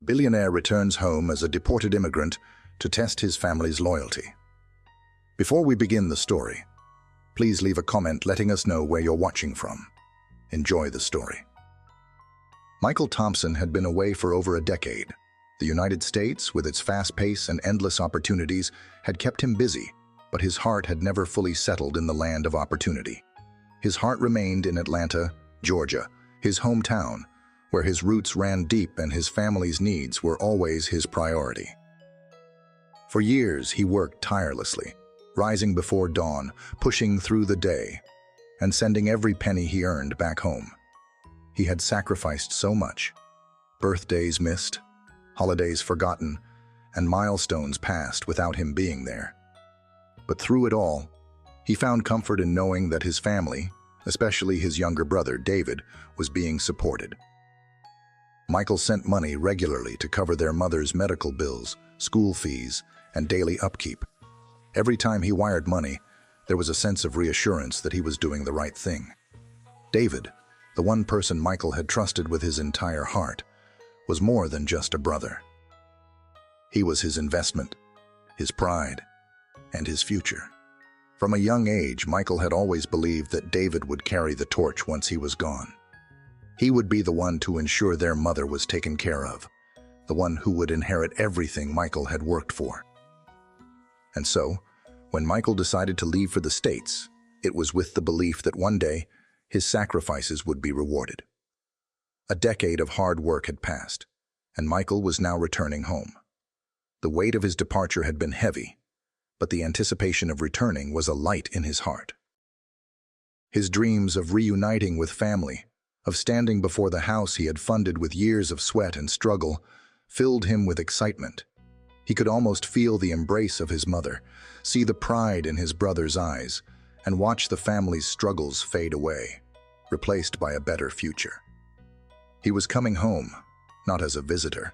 Billionaire returns home as a deported immigrant to test his family's loyalty. Before we begin the story, please leave a comment letting us know where you're watching from. Enjoy the story. Michael Thompson had been away for over a decade. The United States, with its fast pace and endless opportunities, had kept him busy, but his heart had never fully settled in the land of opportunity. His heart remained in Atlanta, Georgia, his hometown, where his roots ran deep and his family's needs were always his priority. For years, he worked tirelessly, rising before dawn, pushing through the day, and sending every penny he earned back home. He had sacrificed so much: birthdays missed, holidays forgotten, and milestones passed without him being there. But through it all, he found comfort in knowing that his family, especially his younger brother David, was being supported. Michael sent money regularly to cover their mother's medical bills, school fees, and daily upkeep. Every time he wired money, there was a sense of reassurance that he was doing the right thing. David, the one person Michael had trusted with his entire heart, was more than just a brother. He was his investment, his pride, and his future. From a young age, Michael had always believed that David would carry the torch once he was gone. He would be the one to ensure their mother was taken care of, the one who would inherit everything Michael had worked for. And so, when Michael decided to leave for the States, it was with the belief that one day his sacrifices would be rewarded. A decade of hard work had passed, and Michael was now returning home. The weight of his departure had been heavy, but the anticipation of returning was a light in his heart. His dreams of reuniting with family, of standing before the house he had funded with years of sweat and struggle, filled him with excitement. He could almost feel the embrace of his mother, see the pride in his brother's eyes, and watch the family's struggles fade away, replaced by a better future. He was coming home, not as a visitor,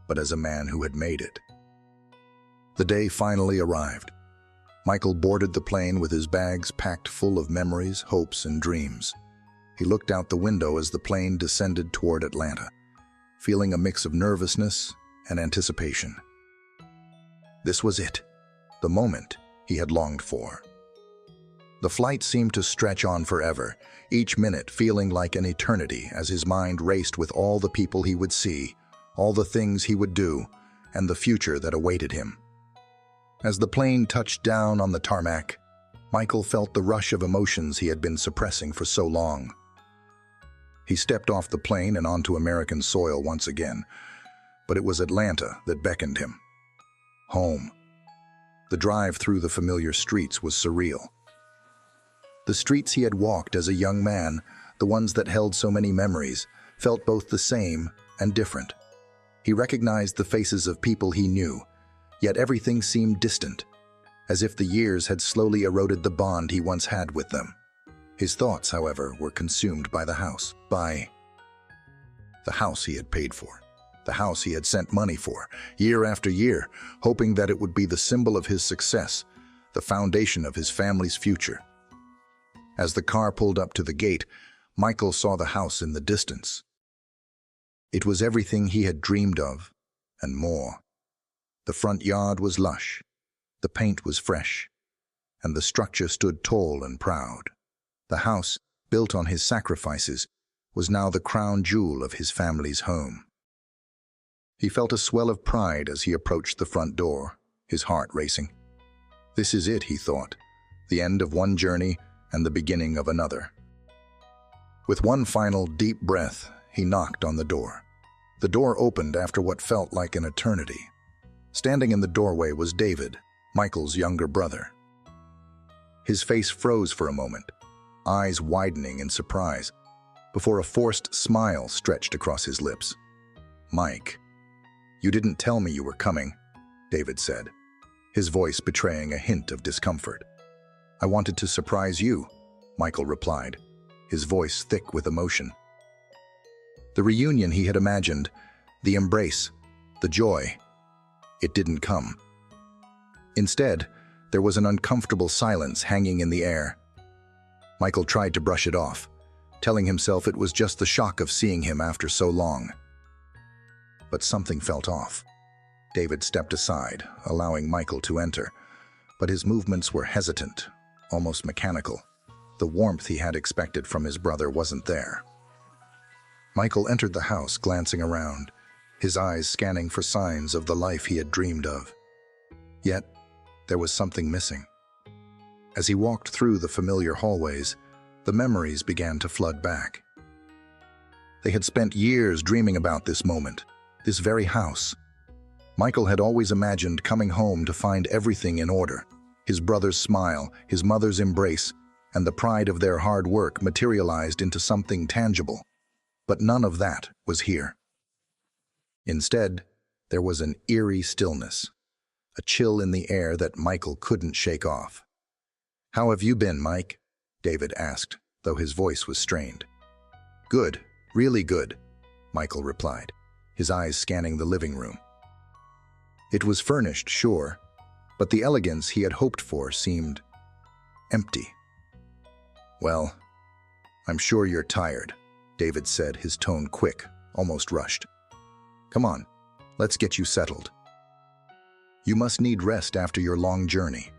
but as a man who had made it. The day finally arrived. Michael boarded the plane with his bags packed full of memories, hopes, and dreams. He looked out the window as the plane descended toward Atlanta, feeling a mix of nervousness and anticipation. This was it, the moment he had longed for. The flight seemed to stretch on forever, each minute feeling like an eternity as his mind raced with all the people he would see, all the things he would do, and the future that awaited him. As the plane touched down on the tarmac, Michael felt the rush of emotions he had been suppressing for so long. He stepped off the plane and onto American soil once again, but it was Atlanta that beckoned him. Home. The drive through the familiar streets was surreal. The streets he had walked as a young man, the ones that held so many memories, felt both the same and different. He recognized the faces of people he knew, yet everything seemed distant, as if the years had slowly eroded the bond he once had with them. His thoughts, however, were consumed by the house he had paid for, the house he had sent money for, year after year, hoping that it would be the symbol of his success, the foundation of his family's future. As the car pulled up to the gate, Michael saw the house in the distance. It was everything he had dreamed of, and more. The front yard was lush, the paint was fresh, and the structure stood tall and proud. The house, built on his sacrifices, was now the crown jewel of his family's home. He felt a swell of pride as he approached the front door, his heart racing. This is it, he thought, the end of one journey and the beginning of another. With one final deep breath, he knocked on the door. The door opened after what felt like an eternity. Standing in the doorway was David, Michael's younger brother. His face froze for a moment, eyes widening in surprise, before a forced smile stretched across his lips. "Mike, you didn't tell me you were coming," David said, his voice betraying a hint of discomfort. "I wanted to surprise you," Michael replied, his voice thick with emotion. The reunion he had imagined, the embrace, the joy, it didn't come. Instead, there was an uncomfortable silence hanging in the air. Michael tried to brush it off, telling himself it was just the shock of seeing him after so long. but something felt off. David stepped aside, allowing Michael to enter, but his movements were hesitant, almost mechanical. The warmth he had expected from his brother wasn't there. Michael entered the house, glancing around, his eyes scanning for signs of the life he had dreamed of. Yet, there was something missing. As he walked through the familiar hallways, the memories began to flood back. They had spent years dreaming about this moment, this very house. Michael had always imagined coming home to find everything in order. His brother's smile, his mother's embrace, and the pride of their hard work materialized into something tangible. But none of that was here. Instead, there was an eerie stillness, a chill in the air that Michael couldn't shake off. "How have you been, Mike?" David asked, though his voice was strained. "Good, really good," Michael replied, his eyes scanning the living room. It was furnished, sure, but the elegance he had hoped for seemed empty. "Well, I'm sure you're tired," David said, his tone quick, almost rushed. "Come on, let's get you settled. You must need rest after your long journey."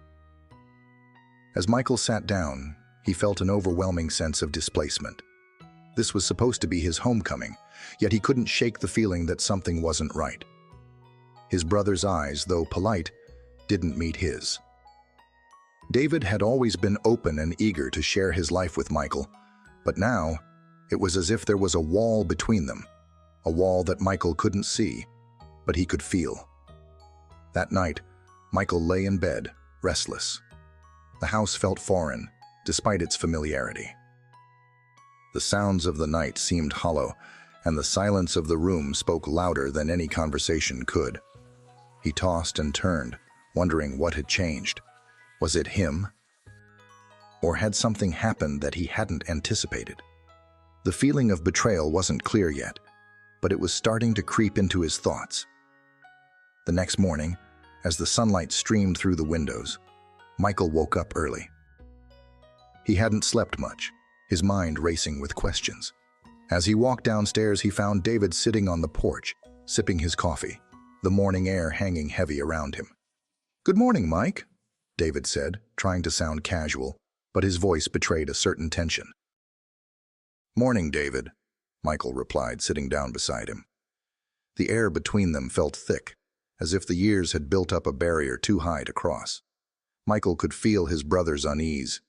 As Michael sat down, he felt an overwhelming sense of displacement. This was supposed to be his homecoming, yet he couldn't shake the feeling that something wasn't right. His brother's eyes, though polite, didn't meet his. David had always been open and eager to share his life with Michael, but now it was as if there was a wall between them, a wall that Michael couldn't see, but he could feel. That night, Michael lay in bed, restless. The house felt foreign, despite its familiarity. The sounds of the night seemed hollow, and the silence of the room spoke louder than any conversation could. He tossed and turned, wondering what had changed. Was it him? Or had something happened that he hadn't anticipated? The feeling of betrayal wasn't clear yet, but it was starting to creep into his thoughts. The next morning, as the sunlight streamed through the windows, Michael woke up early. He hadn't slept much, his mind racing with questions. As he walked downstairs, he found David sitting on the porch, sipping his coffee, the morning air hanging heavy around him. "Good morning, Mike," David said, trying to sound casual, but his voice betrayed a certain tension. "Morning, David," Michael replied, sitting down beside him. The air between them felt thick, as if the years had built up a barrier too high to cross. Michael could feel his brother's unease,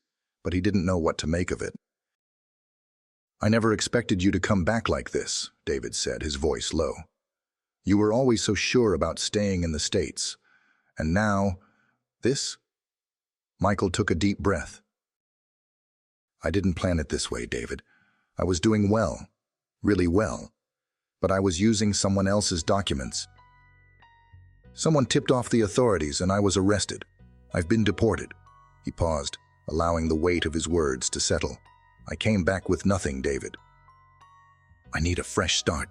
but he didn't know what to make of it. "I never expected you to come back like this," David said, his voice low. "You were always so sure about staying in the States. And now, this?" Michael took a deep breath. "I didn't plan it this way, David. I was doing well, really well, but I was using someone else's documents. Someone tipped off the authorities and I was arrested. I've been deported." He paused, allowing the weight of his words to settle. "I came back with nothing, David. I need a fresh start.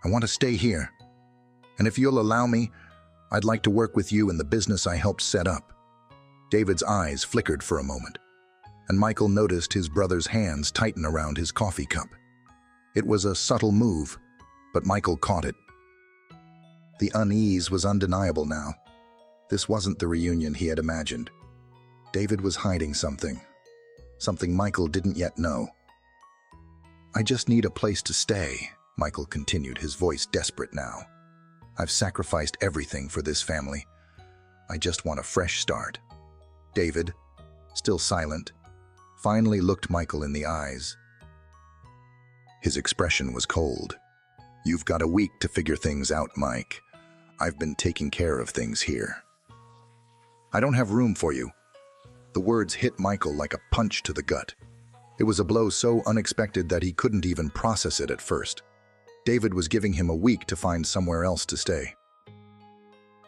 I want to stay here. And if you'll allow me, I'd like to work with you in the business I helped set up." David's eyes flickered for a moment, and Michael noticed his brother's hands tighten around his coffee cup. It was a subtle move, but Michael caught it. The unease was undeniable now. This wasn't the reunion he had imagined. David was hiding something Michael didn't yet know. "I just need a place to stay," Michael continued, his voice desperate now. "I've sacrificed everything for this family. I just want a fresh start." David, still silent, finally looked Michael in the eyes. His expression was cold. "You've got a week to figure things out, Mike. I've been taking care of things here. I don't have room for you." The words hit Michael like a punch to the gut. It was a blow so unexpected that he couldn't even process it at first. David was giving him a week to find somewhere else to stay.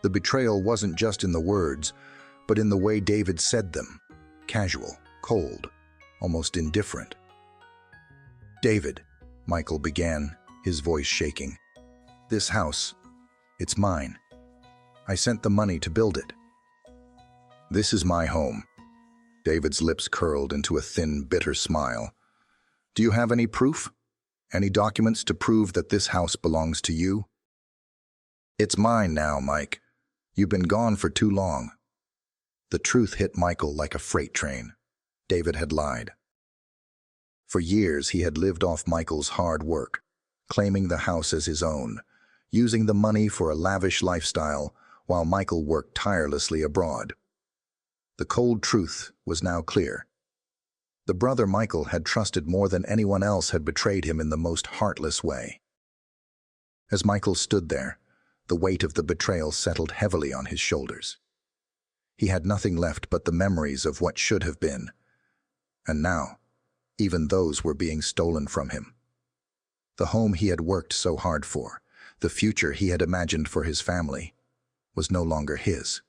The betrayal wasn't just in the words, but in the way David said them. Casual, cold, almost indifferent. "David," Michael began, his voice shaking. "This house, it's mine. I sent the money to build it. This is my home." David's lips curled into a thin, bitter smile. "Do you have any proof? Any documents to prove that this house belongs to you?" It's mine now, Mike. You've been gone for too long. The truth hit Michael like a freight train. David had lied. For years, he had lived off Michael's hard work, claiming the house as his own, using the money for a lavish lifestyle while Michael worked tirelessly abroad. The cold truth was now clear. The brother Michael had trusted more than anyone else had betrayed him in the most heartless way. As Michael stood there, the weight of the betrayal settled heavily on his shoulders. He had nothing left but the memories of what should have been, and now, even those were being stolen from him. The home he had worked so hard for, the future he had imagined for his family, was no longer his.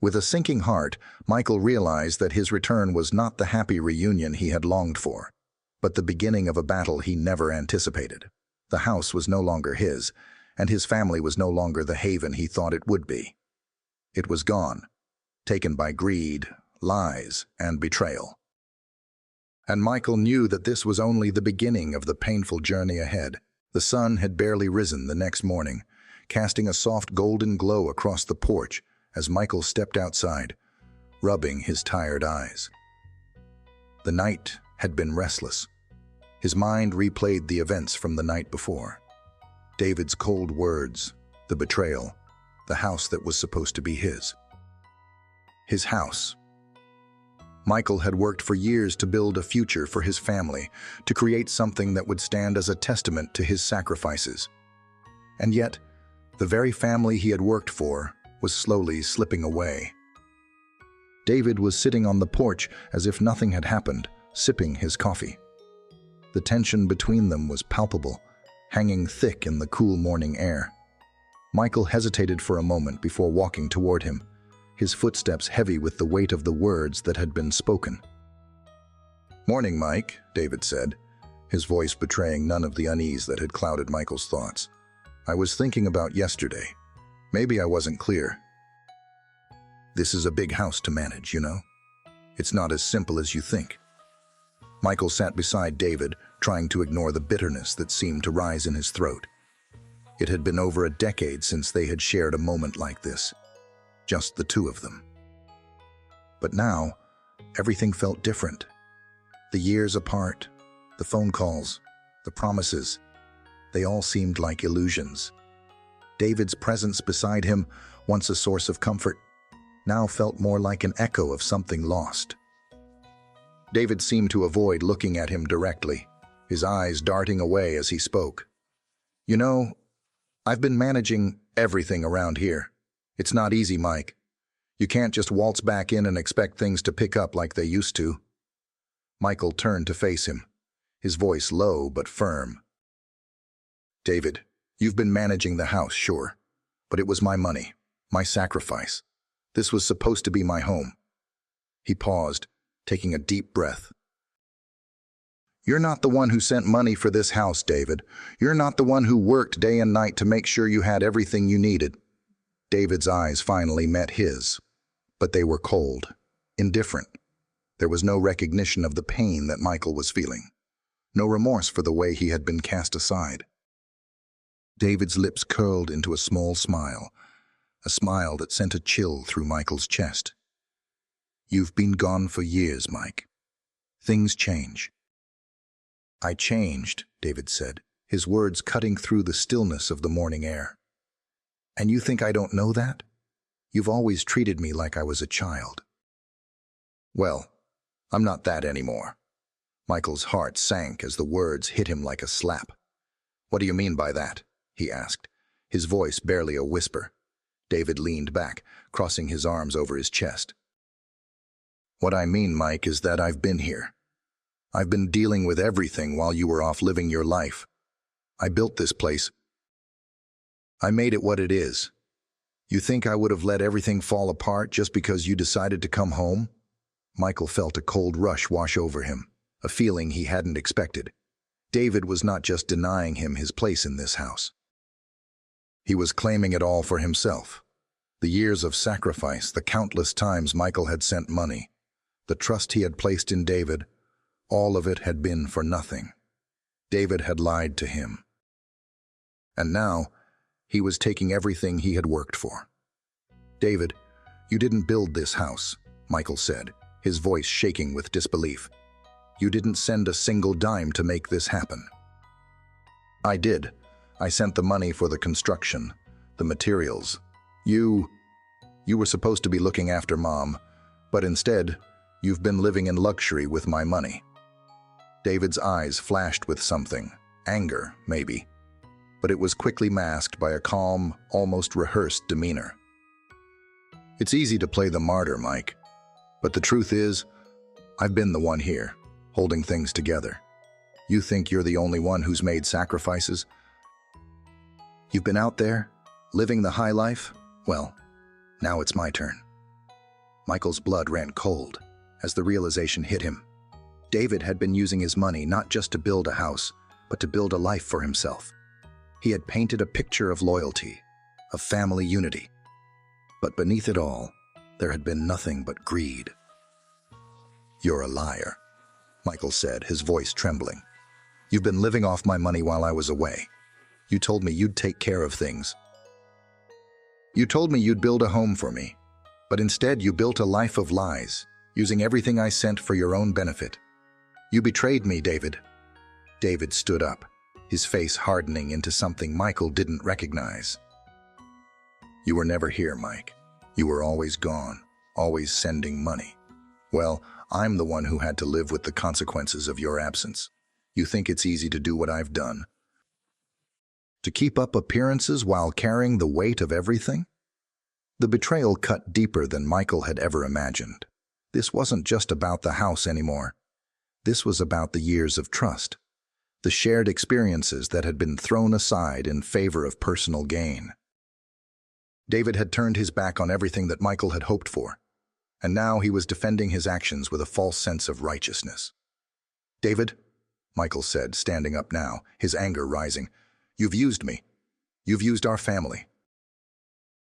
With a sinking heart, Michael realized that his return was not the happy reunion he had longed for, but the beginning of a battle he never anticipated. The house was no longer his, and his family was no longer the haven he thought it would be. It was gone, taken by greed, lies, and betrayal. And Michael knew that this was only the beginning of the painful journey ahead. The sun had barely risen the next morning, casting a soft golden glow across the porch as Michael stepped outside, rubbing his tired eyes. The night had been restless. His mind replayed the events from the night before. David's cold words, the betrayal, the house that was supposed to be his. His house. Michael had worked for years to build a future for his family, to create something that would stand as a testament to his sacrifices. And yet, the very family he had worked for was slowly slipping away. David was sitting on the porch as if nothing had happened, sipping his coffee. The tension between them was palpable, hanging thick in the cool morning air. Michael hesitated for a moment before walking toward him, his footsteps heavy with the weight of the words that had been spoken. "Morning, Mike," David said, his voice betraying none of the unease that had clouded Michael's thoughts. "I was thinking about yesterday. Maybe I wasn't clear. This is a big house to manage, you know? It's not as simple as you think." Michael sat beside David, trying to ignore the bitterness that seemed to rise in his throat. It had been over a decade since they had shared a moment like this, just the two of them. But now, everything felt different. The years apart, the phone calls, the promises, they all seemed like illusions. David's presence beside him, once a source of comfort, now felt more like an echo of something lost. David seemed to avoid looking at him directly, his eyes darting away as he spoke. "You know, I've been managing everything around here. It's not easy, Mike. You can't just waltz back in and expect things to pick up like they used to." Michael turned to face him, his voice low but firm. "David, you've been managing the house, sure, but it was my money, my sacrifice. This was supposed to be my home." He paused, taking a deep breath. "You're not the one who sent money for this house, David. You're not the one who worked day and night to make sure you had everything you needed." David's eyes finally met his, but they were cold, indifferent. There was no recognition of the pain that Michael was feeling, no remorse for the way he had been cast aside. David's lips curled into a small smile, a smile that sent a chill through Michael's chest. "You've been gone for years, Mike. Things change." "I changed," David said, his words cutting through the stillness of the morning air. "And you think I don't know that? You've always treated me like I was a child." "Well, I'm not that anymore." Michael's heart sank as the words hit him like a slap. "What do you mean by that?" he asked, his voice barely a whisper. David leaned back, crossing his arms over his chest. "What I mean, Mike, is that I've been here. I've been dealing with everything while you were off living your life. I built this place. I made it what it is. You think I would have let everything fall apart just because you decided to come home?" Michael felt a cold rush wash over him, a feeling he hadn't expected. David was not just denying him his place in this house. He was claiming it all for himself. The years of sacrifice, the countless times Michael had sent money, the trust he had placed in David, all of it had been for nothing. David had lied to him. And now, He was taking everything he had worked for. "David, you didn't build this house," Michael said, his voice shaking with disbelief. "You didn't send a single dime to make this happen." "I did. I sent the money for the construction, the materials. You were supposed to be looking after Mom, but instead, you've been living in luxury with my money." David's eyes flashed with something, anger, maybe, but it was quickly masked by a calm, almost rehearsed demeanor. "It's easy to play the martyr, Mike, but the truth is, I've been the one here, holding things together. You think you're the only one who's made sacrifices? You've been out there, living the high life? Well, now it's my turn." Michael's blood ran cold as the realization hit him. David had been using his money not just to build a house, but to build a life for himself. He had painted a picture of loyalty, of family unity. But beneath it all, there had been nothing but greed. "You're a liar," Michael said, his voice trembling. "You've been living off my money while I was away. You told me you'd take care of things. You told me you'd build a home for me, but instead you built a life of lies, using everything I sent for your own benefit. You betrayed me, David." David stood up, his face hardening into something Michael didn't recognize. "You were never here, Mike. You were always gone, always sending money. Well, I'm the one who had to live with the consequences of your absence. You think it's easy to do what I've done? To keep up appearances while carrying the weight of everything?" The betrayal cut deeper than Michael had ever imagined. This wasn't just about the house anymore. This was about the years of trust, the shared experiences that had been thrown aside in favor of personal gain. David had turned his back on everything that Michael had hoped for, and now he was defending his actions with a false sense of righteousness. "David," Michael said, standing up now, his anger rising, "you've used me. You've used our family.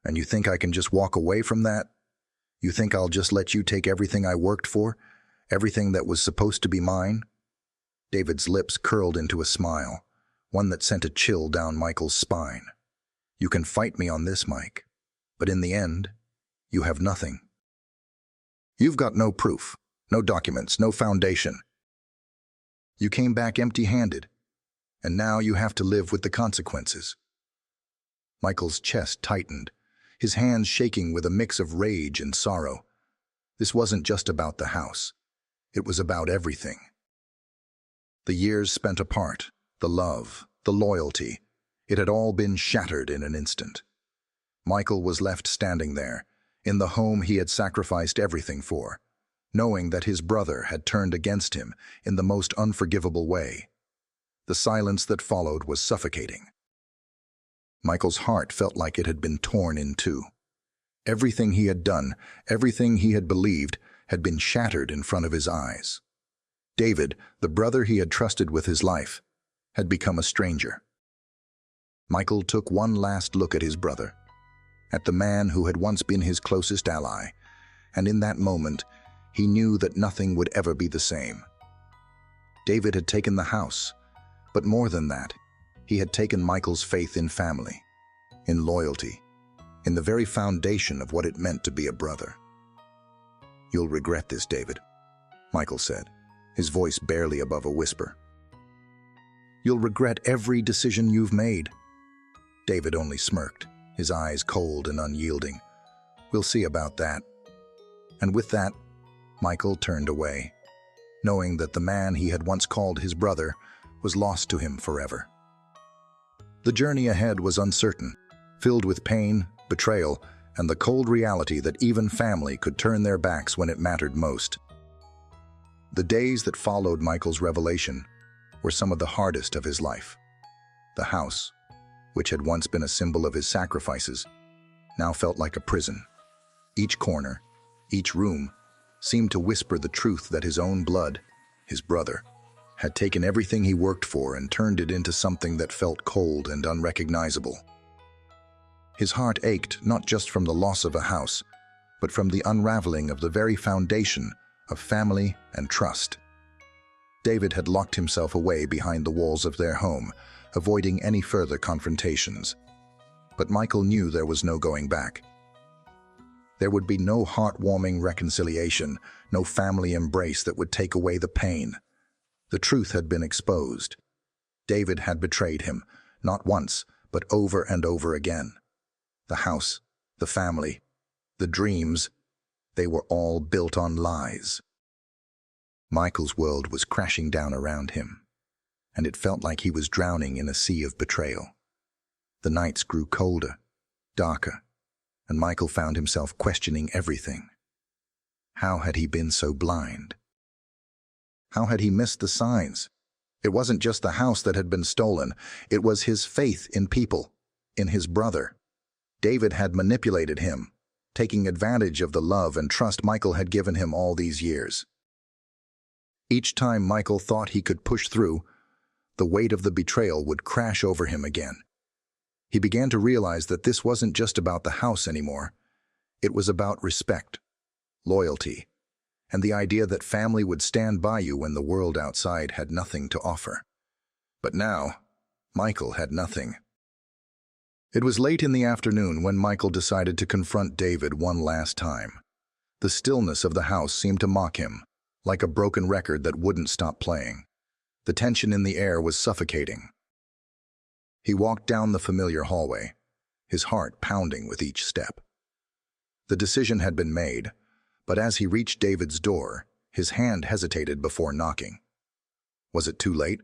And you think I can just walk away from that? You think I'll just let you take everything I worked for, everything that was supposed to be mine?" David's lips curled into a smile, one that sent a chill down Michael's spine. "You can fight me on this, Mike, but in the end, you have nothing. You've got no proof, no documents, no foundation. You came back empty-handed, and now you have to live with the consequences." Michael's chest tightened, his hands shaking with a mix of rage and sorrow. This wasn't just about the house. It was about everything. The years spent apart, the love, the loyalty, it had all been shattered in an instant. Michael was left standing there, in the home he had sacrificed everything for, knowing that his brother had turned against him in the most unforgivable way. The silence that followed was suffocating. Michael's heart felt like it had been torn in two. Everything he had done, everything he had believed, had been shattered in front of his eyes. David, the brother he had trusted with his life, had become a stranger. Michael took one last look at his brother, at the man who had once been his closest ally, and in that moment, he knew that nothing would ever be the same. David had taken the house, but more than that, he had taken Michael's faith in family, in loyalty, in the very foundation of what it meant to be a brother. "You'll regret this, David," Michael said, his voice barely above a whisper. "You'll regret every decision you've made." David only smirked, his eyes cold and unyielding. "We'll see about that." And with that, Michael turned away, knowing that the man he had once called his brother was lost to him forever. The journey ahead was uncertain, filled with pain, betrayal, and the cold reality that even family could turn their backs when it mattered most. The days that followed Michael's revelation were some of the hardest of his life. The house, which had once been a symbol of his sacrifices, now felt like a prison. Each corner, each room, seemed to whisper the truth that his own blood, his brother, had taken everything he worked for and turned it into something that felt cold and unrecognizable. His heart ached not just from the loss of a house, but from the unraveling of the very foundation of family and trust. David had locked himself away behind the walls of their home, avoiding any further confrontations. But Michael knew there was no going back. There would be no heartwarming reconciliation, no family embrace that would take away the pain. The truth had been exposed. David had betrayed him, not once, but over and over again. The house, the family, the dreams, they were all built on lies. Michael's world was crashing down around him, and it felt like he was drowning in a sea of betrayal. The nights grew colder, darker, and Michael found himself questioning everything. How had he been so blind? How had he missed the signs? It wasn't just the house that had been stolen. It was his faith in people, in his brother. David had manipulated him, taking advantage of the love and trust Michael had given him all these years. Each time Michael thought he could push through, the weight of the betrayal would crash over him again. He began to realize that this wasn't just about the house anymore. It was about respect, loyalty, and the idea that family would stand by you when the world outside had nothing to offer. But now, Michael had nothing. It was late in the afternoon when Michael decided to confront David one last time. The stillness of the house seemed to mock him, like a broken record that wouldn't stop playing. The tension in the air was suffocating. He walked down the familiar hallway, his heart pounding with each step. The decision had been made, but as he reached David's door, his hand hesitated before knocking. Was it too late?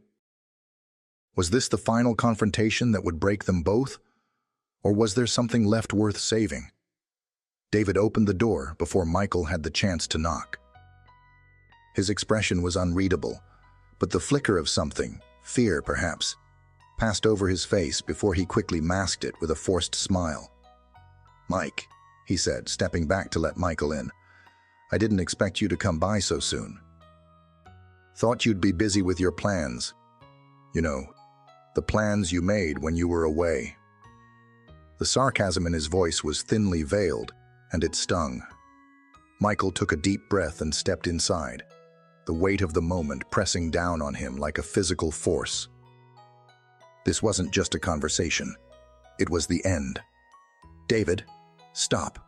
Was this the final confrontation that would break them both? Or was there something left worth saving? David opened the door before Michael had the chance to knock. His expression was unreadable, but the flicker of something, fear perhaps, passed over his face before he quickly masked it with a forced smile. "Mike," he said, stepping back to let Michael in. "I didn't expect you to come by so soon. Thought you'd be busy with your plans. You know, the plans you made when you were away." The sarcasm in his voice was thinly veiled, and it stung. Michael took a deep breath and stepped inside, the weight of the moment pressing down on him like a physical force. This wasn't just a conversation. It was the end. "David, stop.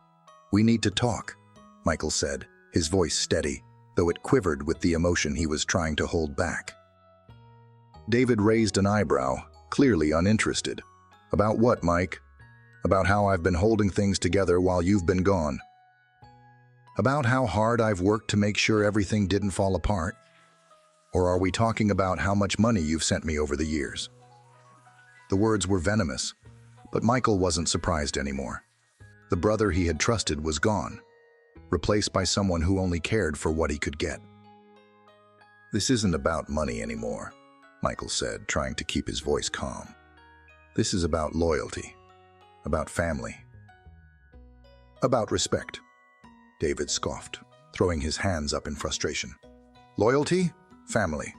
We need to talk," Michael said, his voice steady, though it quivered with the emotion he was trying to hold back. David raised an eyebrow, clearly uninterested. "About what, Mike? About how I've been holding things together while you've been gone? About how hard I've worked to make sure everything didn't fall apart? Or are we talking about how much money you've sent me over the years?" The words were venomous, but Michael wasn't surprised anymore. The brother he had trusted was gone, replaced by someone who only cared for what he could get. "This isn't about money anymore," Michael said, trying to keep his voice calm. "This is about loyalty, about family, about respect." David scoffed, throwing his hands up in frustration. "Loyalty? Family?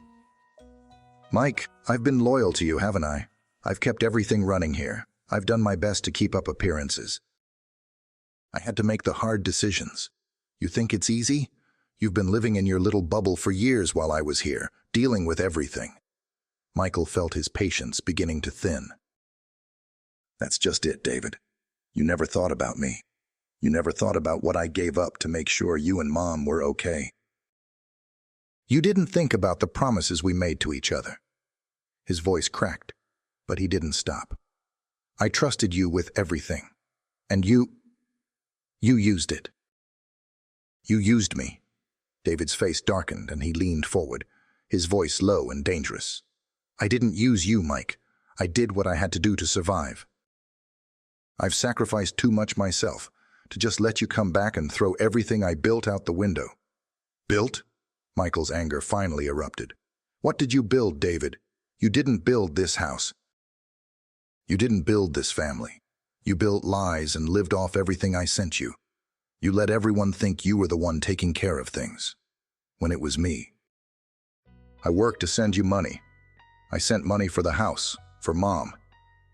Mike, I've been loyal to you, haven't I? I've kept everything running here. I've done my best to keep up appearances. I had to make the hard decisions. You think it's easy? You've been living in your little bubble for years while I was here, dealing with everything." Michael felt his patience beginning to thin. "That's just it, David. You never thought about me. You never thought about what I gave up to make sure you and Mom were okay. You didn't think about the promises we made to each other." His voice cracked, but he didn't stop. "I trusted you with everything, and you used it. You used me." David's face darkened and he leaned forward, his voice low and dangerous. "I didn't use you, Mike. I did what I had to do to survive. I've sacrificed too much myself to just let you come back and throw everything I built out the window." "Built?" Michael's anger finally erupted. "What did you build, David? You didn't build this house. You didn't build this family. You built lies and lived off everything I sent you. You let everyone think you were the one taking care of things, when it was me. I worked to send you money. I sent money for the house, for Mom.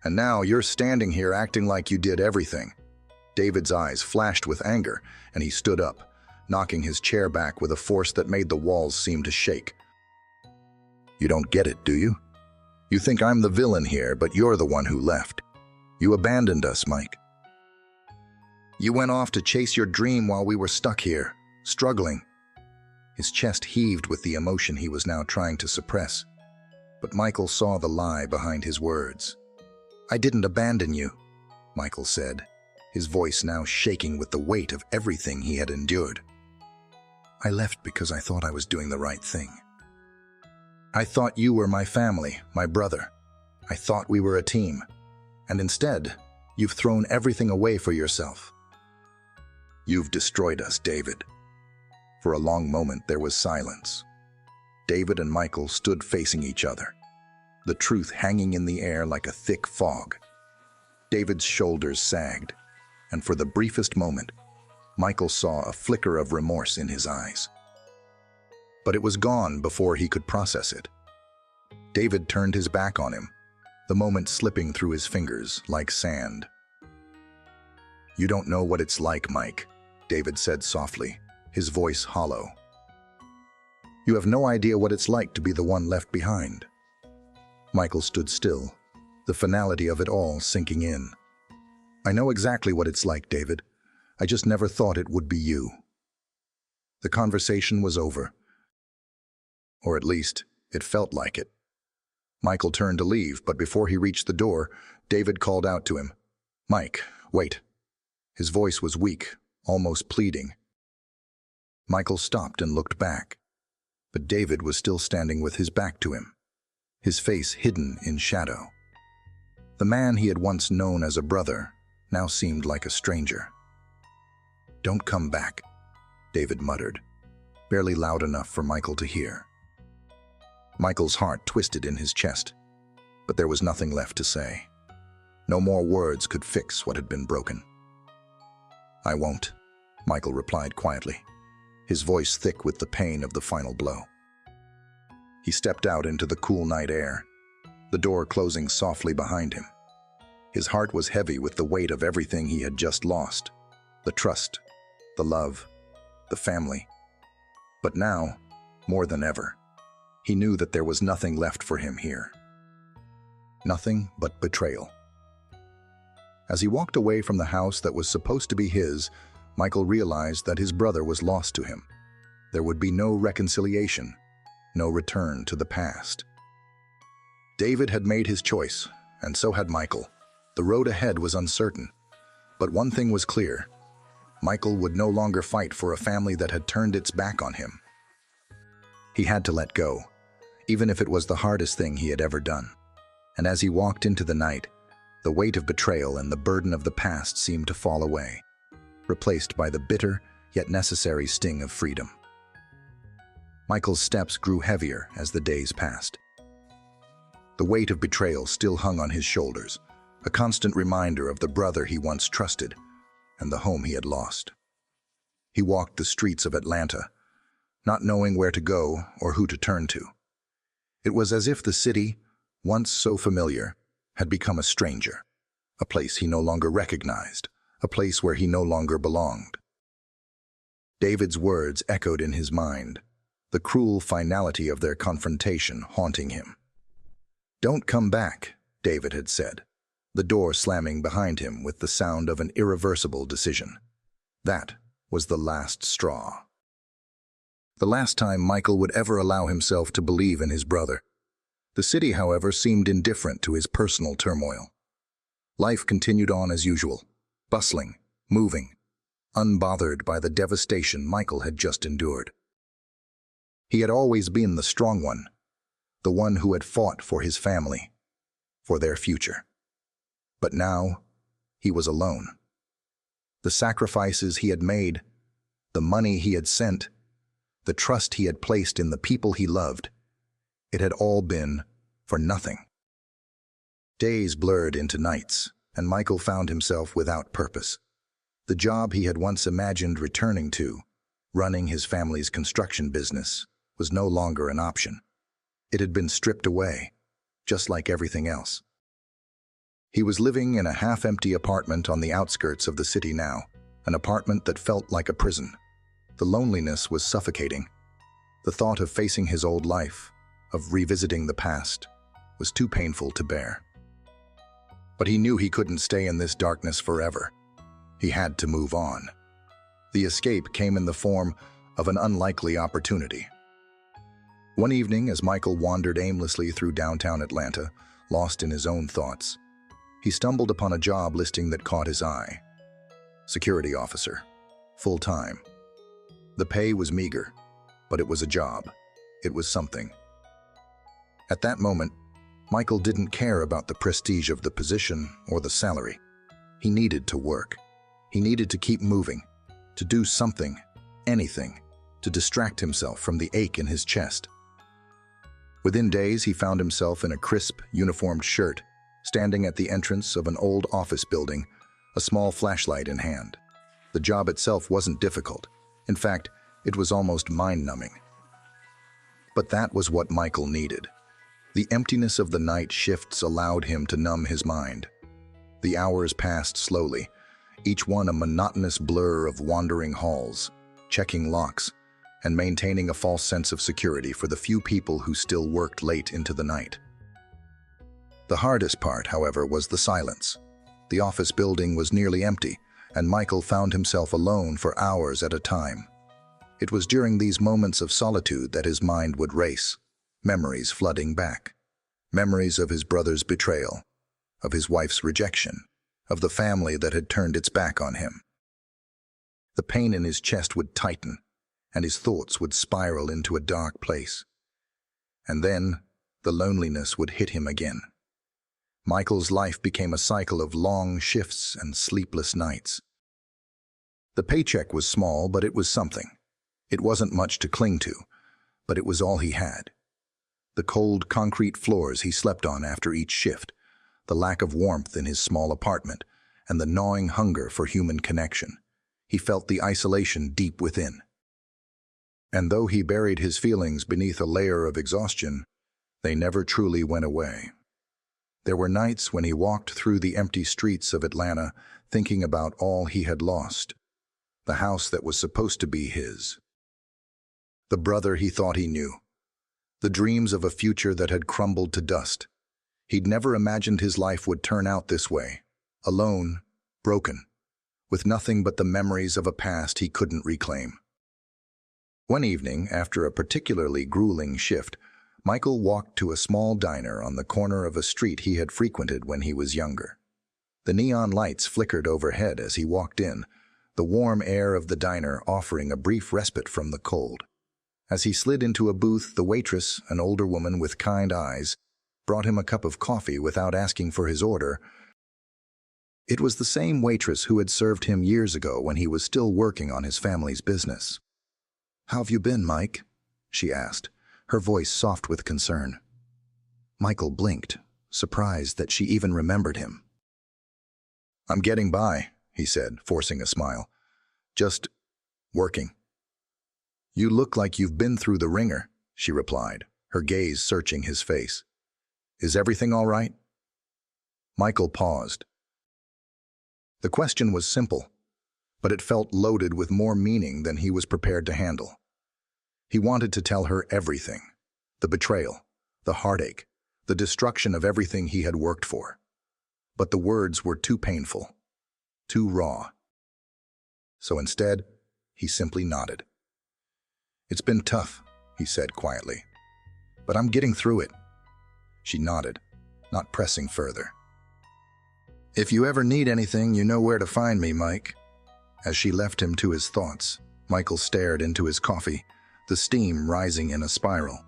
And now you're standing here acting like you did everything." David's eyes flashed with anger, and he stood up, knocking his chair back with a force that made the walls seem to shake. "You don't get it, do you? You think I'm the villain here, but you're the one who left. You abandoned us, Mike. You went off to chase your dream while we were stuck here, struggling. His chest heaved with the emotion he was now trying to suppress. But Michael saw the lie behind his words. I didn't abandon you, Michael said, his voice now shaking with the weight of everything he had endured. I left because I thought I was doing the right thing. I thought you were my family, my brother. I thought we were a team. And instead, you've thrown everything away for yourself. You've destroyed us, David. For a long moment, there was silence. David and Michael stood facing each other, the truth hanging in the air like a thick fog. David's shoulders sagged, and for the briefest moment, Michael saw a flicker of remorse in his eyes. But it was gone before he could process it. David turned his back on him, the moment slipping through his fingers like sand. You don't know what it's like, Mike, David said softly, his voice hollow. You have no idea what it's like to be the one left behind. Michael stood still, the finality of it all sinking in. I know exactly what it's like, David. I just never thought it would be you. The conversation was over. Or at least, it felt like it. Michael turned to leave, but before he reached the door, David called out to him. Mike, wait. His voice was weak, almost pleading. Michael stopped and looked back, but David was still standing with his back to him, his face hidden in shadow. The man he had once known as a brother now seemed like a stranger. Don't come back, David muttered, barely loud enough for Michael to hear. Michael's heart twisted in his chest, but there was nothing left to say. No more words could fix what had been broken. I won't, Michael replied quietly, his voice thick with the pain of the final blow. He stepped out into the cool night air, the door closing softly behind him. His heart was heavy with the weight of everything he had just lost, the trust, the love, the family. But now, more than ever, he knew that there was nothing left for him here. Nothing but betrayal. As he walked away from the house that was supposed to be his, Michael realized that his brother was lost to him. There would be no reconciliation, no return to the past. David had made his choice, and so had Michael. The road ahead was uncertain, but one thing was clear. Michael would no longer fight for a family that had turned its back on him. He had to let go, even if it was the hardest thing he had ever done. And as he walked into the night, the weight of betrayal and the burden of the past seemed to fall away, replaced by the bitter yet necessary sting of freedom. Michael's steps grew heavier as the days passed. The weight of betrayal still hung on his shoulders, a constant reminder of the brother he once trusted and the home he had lost. He walked the streets of Atlanta, not knowing where to go or who to turn to. It was as if the city, once so familiar, had become a stranger, a place he no longer recognized, a place where he no longer belonged. David's words echoed in his mind, the cruel finality of their confrontation haunting him. Don't come back, David had said, the door slamming behind him with the sound of an irreversible decision. That was the last straw. The last time Michael would ever allow himself to believe in his brother. The city, however, seemed indifferent to his personal turmoil. Life continued on as usual, bustling, moving, unbothered by the devastation Michael had just endured. He had always been the strong one, the one who had fought for his family, for their future. But now, he was alone. The sacrifices he had made, the money he had sent, the trust he had placed in the people he loved, it had all been for nothing. Days blurred into nights, and Michael found himself without purpose. The job he had once imagined returning to, running his family's construction business, was no longer an option. It had been stripped away, just like everything else. He was living in a half-empty apartment on the outskirts of the city now, an apartment that felt like a prison. The loneliness was suffocating. The thought of facing his old life, of revisiting the past, was too painful to bear. But he knew he couldn't stay in this darkness forever. He had to move on. The escape came in the form of an unlikely opportunity. One evening, as Michael wandered aimlessly through downtown Atlanta, lost in his own thoughts, he stumbled upon a job listing that caught his eye. Security officer, full-time. The pay was meager, but it was a job. It was something. At that moment, Michael didn't care about the prestige of the position or the salary. He needed to work. He needed to keep moving, to do something, anything, to distract himself from the ache in his chest. Within days, he found himself in a crisp, uniformed shirt, standing at the entrance of an old office building, a small flashlight in hand. The job itself wasn't difficult. In fact, it was almost mind-numbing. But that was what Michael needed. The emptiness of the night shifts allowed him to numb his mind. The hours passed slowly, each one a monotonous blur of wandering halls, checking locks, and maintaining a false sense of security for the few people who still worked late into the night. The hardest part, however, was the silence. The office building was nearly empty, and Michael found himself alone for hours at a time. It was during these moments of solitude that his mind would race, memories flooding back. Memories of his brother's betrayal, of his wife's rejection, of the family that had turned its back on him. The pain in his chest would tighten, and his thoughts would spiral into a dark place. And then, the loneliness would hit him again. Michael's life became a cycle of long shifts and sleepless nights. The paycheck was small, but it was something. It wasn't much to cling to, but it was all he had. The cold concrete floors he slept on after each shift, the lack of warmth in his small apartment, and the gnawing hunger for human connection. He felt the isolation deep within. And though he buried his feelings beneath a layer of exhaustion, they never truly went away. There were nights when he walked through the empty streets of Atlanta thinking about all he had lost. The house that was supposed to be his. The brother he thought he knew. The dreams of a future that had crumbled to dust. He'd never imagined his life would turn out this way. Alone, broken, with nothing but the memories of a past he couldn't reclaim. One evening, after a particularly grueling shift, Michael walked to a small diner on the corner of a street he had frequented when he was younger. The neon lights flickered overhead as he walked in, the warm air of the diner offering a brief respite from the cold. As he slid into a booth, the waitress, an older woman with kind eyes, brought him a cup of coffee without asking for his order. It was the same waitress who had served him years ago when he was still working on his family's business. "How have you been, Mike?" she asked, her voice soft with concern. Michael blinked, surprised that she even remembered him. "I'm getting by," he said, forcing a smile. "Just working." "You look like you've been through the ringer," she replied, her gaze searching his face. "Is everything all right?" Michael paused. The question was simple, but it felt loaded with more meaning than he was prepared to handle. He wanted to tell her everything, the betrayal, the heartache, the destruction of everything he had worked for. But the words were too painful, too raw. So instead, he simply nodded. "It's been tough," he said quietly, "but I'm getting through it." She nodded, not pressing further. "If you ever need anything, you know where to find me, Mike." As she left him to his thoughts, Michael stared into his coffee, the steam rising in a spiral.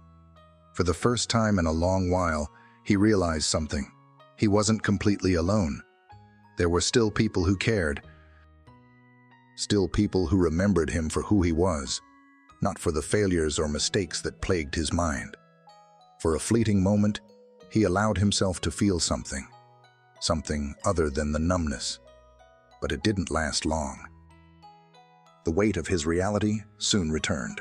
For the first time in a long while, he realized something. He wasn't completely alone. There were still people who cared. Still people who remembered him for who he was, not for the failures or mistakes that plagued his mind. For a fleeting moment, he allowed himself to feel something other than the numbness. But it didn't last long. The weight of his reality soon returned.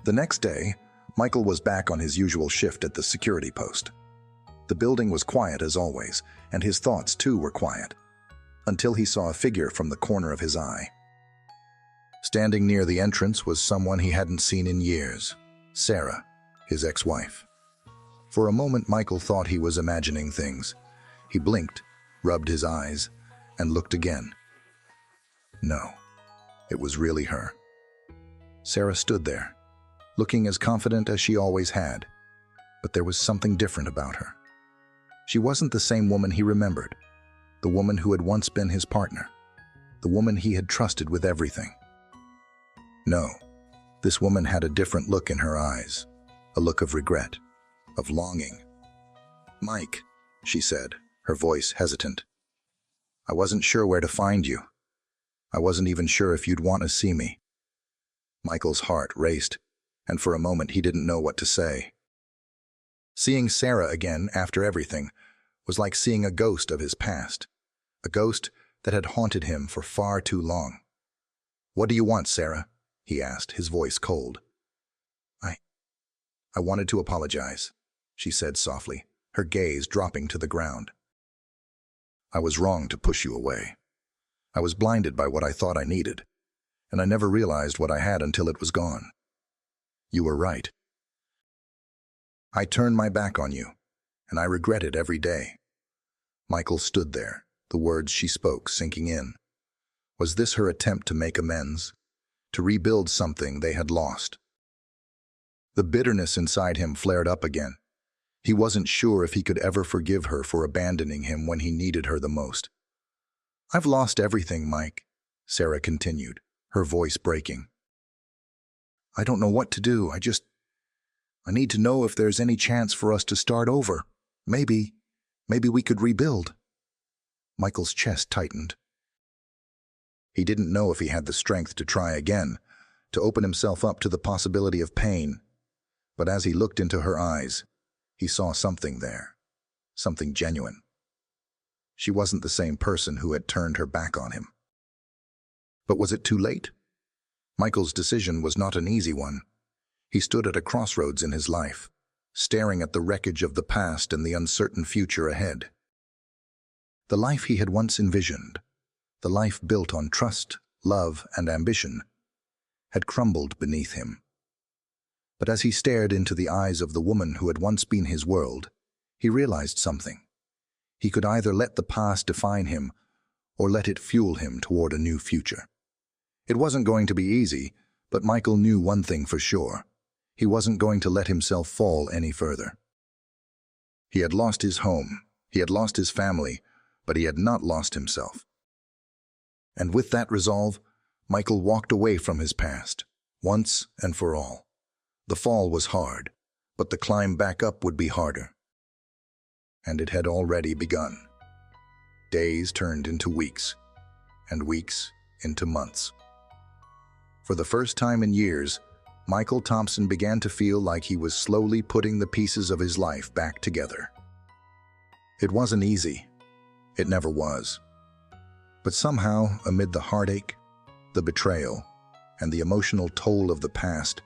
The next day, Michael was back on his usual shift at the security post. The building was quiet as always, and his thoughts too were quiet, until he saw a figure from the corner of his eye. Standing near the entrance was someone he hadn't seen in years, Sarah, his ex-wife. For a moment, Michael thought he was imagining things. He blinked, rubbed his eyes, and looked again. No, it was really her. Sarah stood there, looking as confident as she always had, but there was something different about her. She wasn't the same woman he remembered, the woman who had once been his partner, the woman he had trusted with everything. No, this woman had a different look in her eyes, a look of regret, of longing. "Mike," she said, her voice hesitant. "I wasn't sure where to find you. I wasn't even sure if you'd want to see me." Michael's heart raced, and for a moment he didn't know what to say. Seeing Sarah again after everything was like seeing a ghost of his past, a ghost that had haunted him for far too long. "What do you want, Sarah?" he asked, his voice cold. I wanted to apologize," she said softly, her gaze dropping to the ground. "I was wrong to push you away. I was blinded by what I thought I needed, and I never realized what I had until it was gone. You were right. I turned my back on you, and I regret it every day." Michael stood there, the words she spoke sinking in. Was this her attempt to make amends, to rebuild something they had lost? The bitterness inside him flared up again. He wasn't sure if he could ever forgive her for abandoning him when he needed her the most. "I've lost everything, Mike," Sarah continued, her voice breaking. "I don't know what to do. I need to know if there's any chance for us to start over. Maybe we could rebuild." Michael's chest tightened. He didn't know if he had the strength to try again, to open himself up to the possibility of pain. But as he looked into her eyes, he saw something there, something genuine. She wasn't the same person who had turned her back on him. But was it too late? Michael's decision was not an easy one. He stood at a crossroads in his life, staring at the wreckage of the past and the uncertain future ahead. The life he had once envisioned, the life built on trust, love, and ambition, had crumbled beneath him. But as he stared into the eyes of the woman who had once been his world, he realized something. He could either let the past define him or let it fuel him toward a new future. It wasn't going to be easy, but Michael knew one thing for sure. He wasn't going to let himself fall any further. He had lost his home, he had lost his family, but he had not lost himself. And with that resolve, Michael walked away from his past, once and for all. The fall was hard, but the climb back up would be harder. And it had already begun. Days turned into weeks, and weeks into months. For the first time in years, Michael Thompson began to feel like he was slowly putting the pieces of his life back together. It wasn't easy. It never was. But somehow, amid the heartache, the betrayal, and the emotional toll of the past,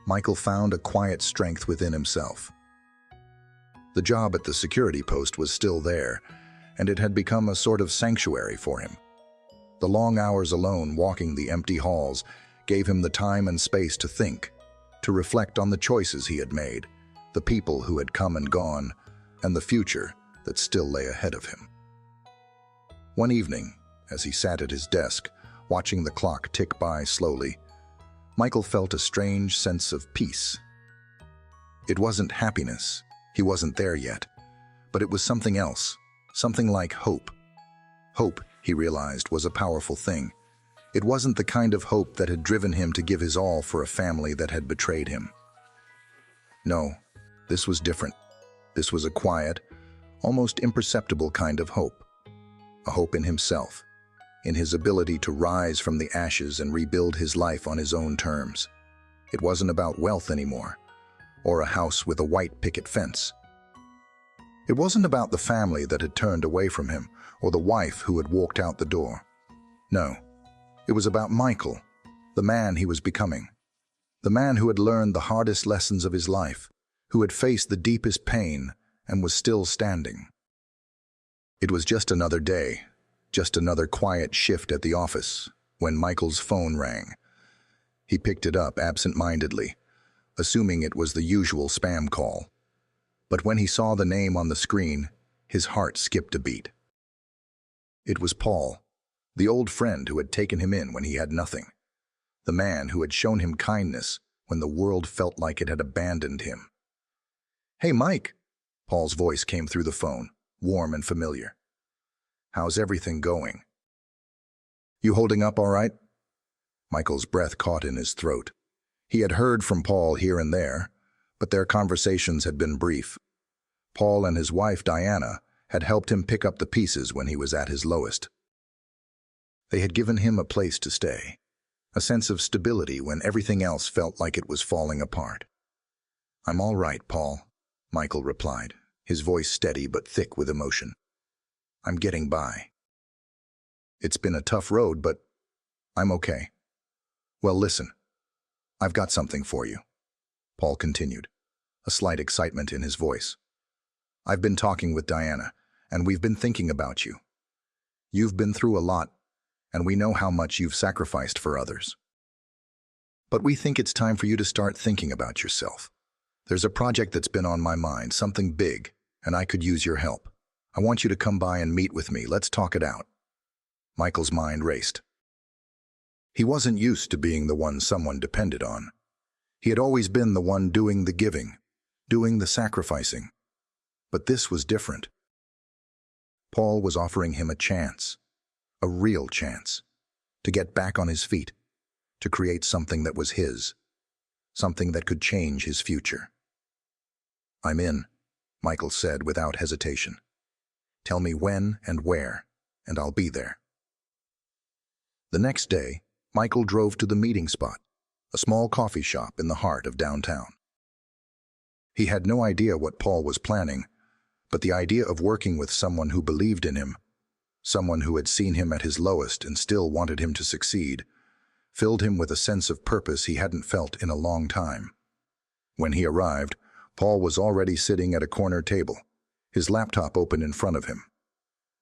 Michael found a quiet strength within himself. The job at the security post was still there, and it had become a sort of sanctuary for him. The long hours alone walking the empty halls gave him the time and space to think, to reflect on the choices he had made, the people who had come and gone, and the future that still lay ahead of him. One evening, as he sat at his desk, watching the clock tick by slowly, Michael felt a strange sense of peace. It wasn't happiness, he wasn't there yet, but it was something else, something like hope. Hope, he realized, was a powerful thing. It wasn't the kind of hope that had driven him to give his all for a family that had betrayed him. No, this was different. This was a quiet, almost imperceptible kind of hope. A hope in himself, in his ability to rise from the ashes and rebuild his life on his own terms. It wasn't about wealth anymore, or a house with a white picket fence. It wasn't about the family that had turned away from him, or the wife who had walked out the door. No, it was about Michael, the man he was becoming. The man who had learned the hardest lessons of his life, who had faced the deepest pain and was still standing. It was just another day, just another quiet shift at the office, when Michael's phone rang. He picked it up absent-mindedly, assuming it was the usual spam call. But when he saw the name on the screen, His heart skipped a beat. It was Paul, the old friend who had taken him in when he had nothing. The man who had shown him kindness when the world felt like it had abandoned him. "Hey, Mike," Paul's voice came through the phone, warm and familiar. "How's everything going? You holding up all right?" Michael's breath caught in his throat. He had heard from Paul here and there, but their conversations had been brief. Paul and his wife, Diana, had helped him pick up the pieces when he was at his lowest. They had given him a place to stay, a sense of stability when everything else felt like it was falling apart. "I'm all right, Paul," Michael replied, his voice steady but thick with emotion. "I'm getting by. It's been a tough road, but I'm okay." "Well, listen, I've got something for you," Paul continued, a slight excitement in his voice. "I've been talking with Diana, and we've been thinking about you. You've been through a lot, and we know how much you've sacrificed for others. But we think it's time for you to start thinking about yourself. There's a project that's been on my mind, something big, and I could use your help. I want you to come by and meet with me. Let's talk it out." Michael's mind raced. He wasn't used to being the one someone depended on. He had always been the one doing the giving, doing the sacrificing. But this was different. Paul was offering him a chance, a real chance, to get back on his feet, to create something that was his, something that could change his future. "I'm in," Michael said without hesitation. "Tell me when and where, and I'll be there." The next day, Michael drove to the meeting spot, a small coffee shop in the heart of downtown. He had no idea what Paul was planning, but the idea of working with someone who believed in him, someone who had seen him at his lowest and still wanted him to succeed, filled him with a sense of purpose he hadn't felt in a long time. When he arrived, Paul was already sitting at a corner table, his laptop open in front of him.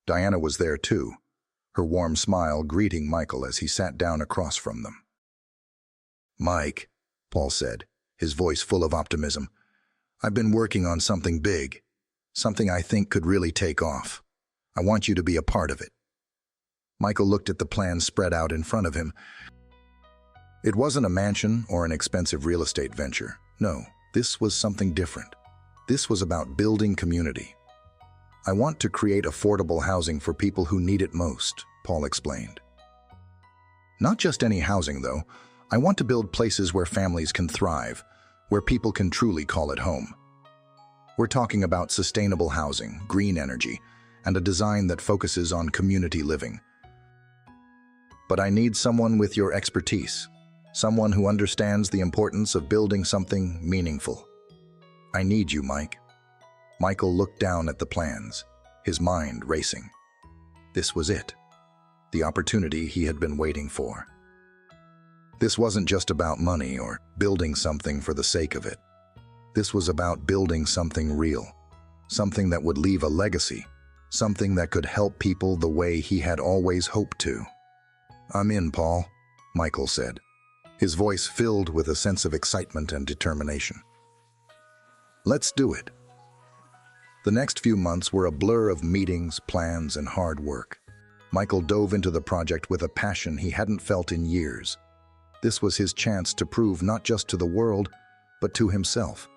Diana was there too, her warm smile greeting Michael as he sat down across from them. "Mike," Paul said, his voice full of optimism, "I've been working on something big, something I think could really take off. I want you to be a part of it." Michael looked at the plans spread out in front of him. It wasn't a mansion or an expensive real estate venture. No, this was something different. This was about building community. "I want to create affordable housing for people who need it most," Paul explained. "Not just any housing, though. I want to build places where families can thrive, where people can truly call it home. We're talking about sustainable housing, green energy, and a design that focuses on community living. But I need someone with your expertise, someone who understands the importance of building something meaningful. I need you, Mike." Michael looked down at the plans, his mind racing. This was it, the opportunity he had been waiting for. This wasn't just about money or building something for the sake of it. This was about building something real, something that would leave a legacy, something that could help people the way he had always hoped to. "I'm in, Paul," Michael said, his voice filled with a sense of excitement and determination. "Let's do it." The next few months were a blur of meetings, plans, and hard work. Michael dove into the project with a passion he hadn't felt in years. This was his chance to prove not just to the world, but to himself,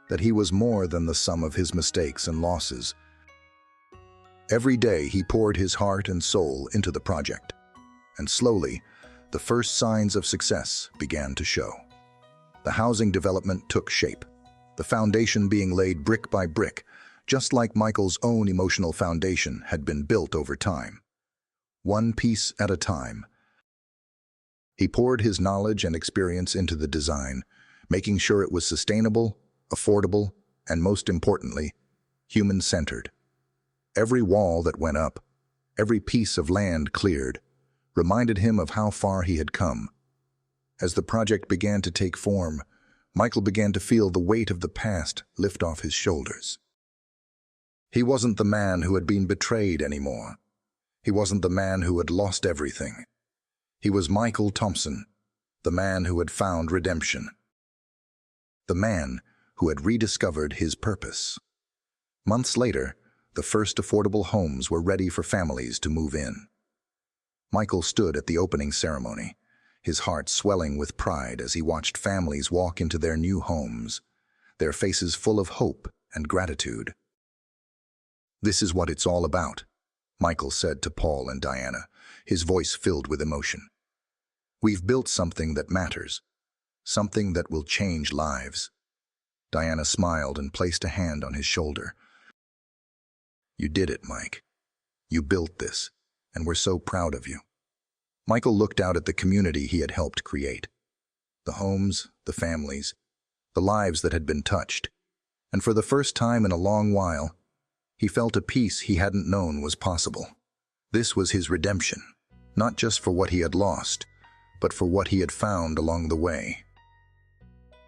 that he was more than the sum of his mistakes and losses. Every day he poured his heart and soul into the project, and slowly, the first signs of success began to show. The housing development took shape, the foundation being laid brick by brick, just like Michael's own emotional foundation had been built over time. One piece at a time. He poured his knowledge and experience into the design, making sure it was sustainable, affordable, and most importantly, human-centered. Every wall that went up, every piece of land cleared, reminded him of how far he had come. As the project began to take form, Michael began to feel the weight of the past lift off his shoulders. He wasn't the man who had been betrayed anymore. He wasn't the man who had lost everything. He was Michael Thompson, the man who had found redemption. The man who had rediscovered his purpose. Months later, the first affordable homes were ready for families to move in. Michael stood at the opening ceremony, his heart swelling with pride as he watched families walk into their new homes, their faces full of hope and gratitude. "This is what it's all about," Michael said to Paul and Diana, his voice filled with emotion. "We've built something that matters, something that will change lives." Diana smiled and placed a hand on his shoulder. "You did it, Mike. You built this, and we're so proud of you." Michael looked out at the community he had helped create. The homes, the families, the lives that had been touched. And for the first time in a long while, he felt a peace he hadn't known was possible. This was his redemption, not just for what he had lost, but for what he had found along the way.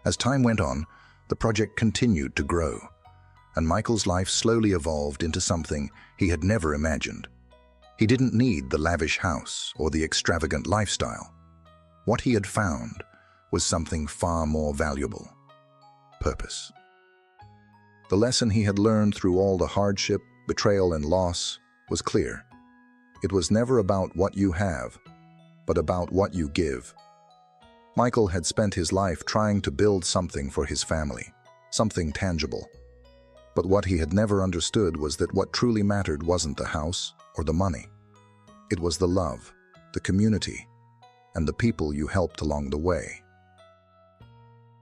As time went on, the project continued to grow, and Michael's life slowly evolved into something he had never imagined. He didn't need the lavish house or the extravagant lifestyle. What he had found was something far more valuable: purpose. The lesson he had learned through all the hardship, betrayal, and loss was clear. It was never about what you have, but about what you give. Michael had spent his life trying to build something for his family, something tangible. But what he had never understood was that what truly mattered wasn't the house or the money. It was the love, the community, and the people you helped along the way.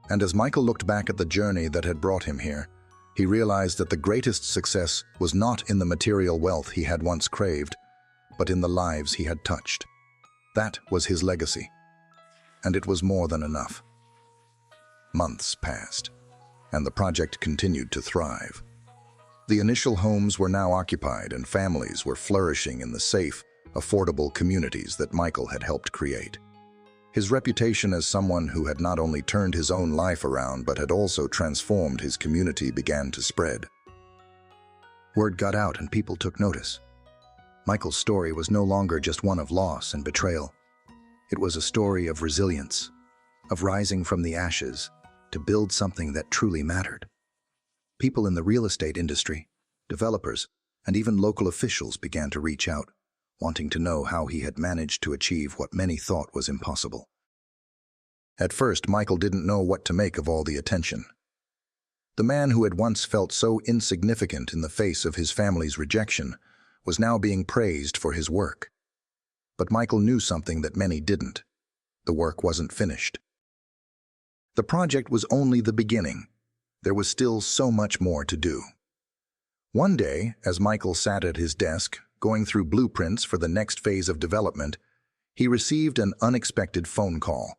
And as Michael looked back at the journey that had brought him here, he realized that the greatest success was not in the material wealth he had once craved, but in the lives he had touched. That was his legacy, and it was more than enough. Months passed, and the project continued to thrive. The initial homes were now occupied, and families were flourishing in the safe, affordable communities that Michael had helped create. His reputation as someone who had not only turned his own life around but had also transformed his community began to spread. Word got out and people took notice. Michael's story was no longer just one of loss and betrayal. It was a story of resilience, of rising from the ashes to build something that truly mattered. People in the real estate industry, developers, and even local officials began to reach out, wanting to know how he had managed to achieve what many thought was impossible. At first, Michael didn't know what to make of all the attention. The man who had once felt so insignificant in the face of his family's rejection was now being praised for his work. But Michael knew something that many didn't. The work wasn't finished. The project was only the beginning. There was still so much more to do. One day, as Michael sat at his desk, going through blueprints for the next phase of development, he received an unexpected phone call.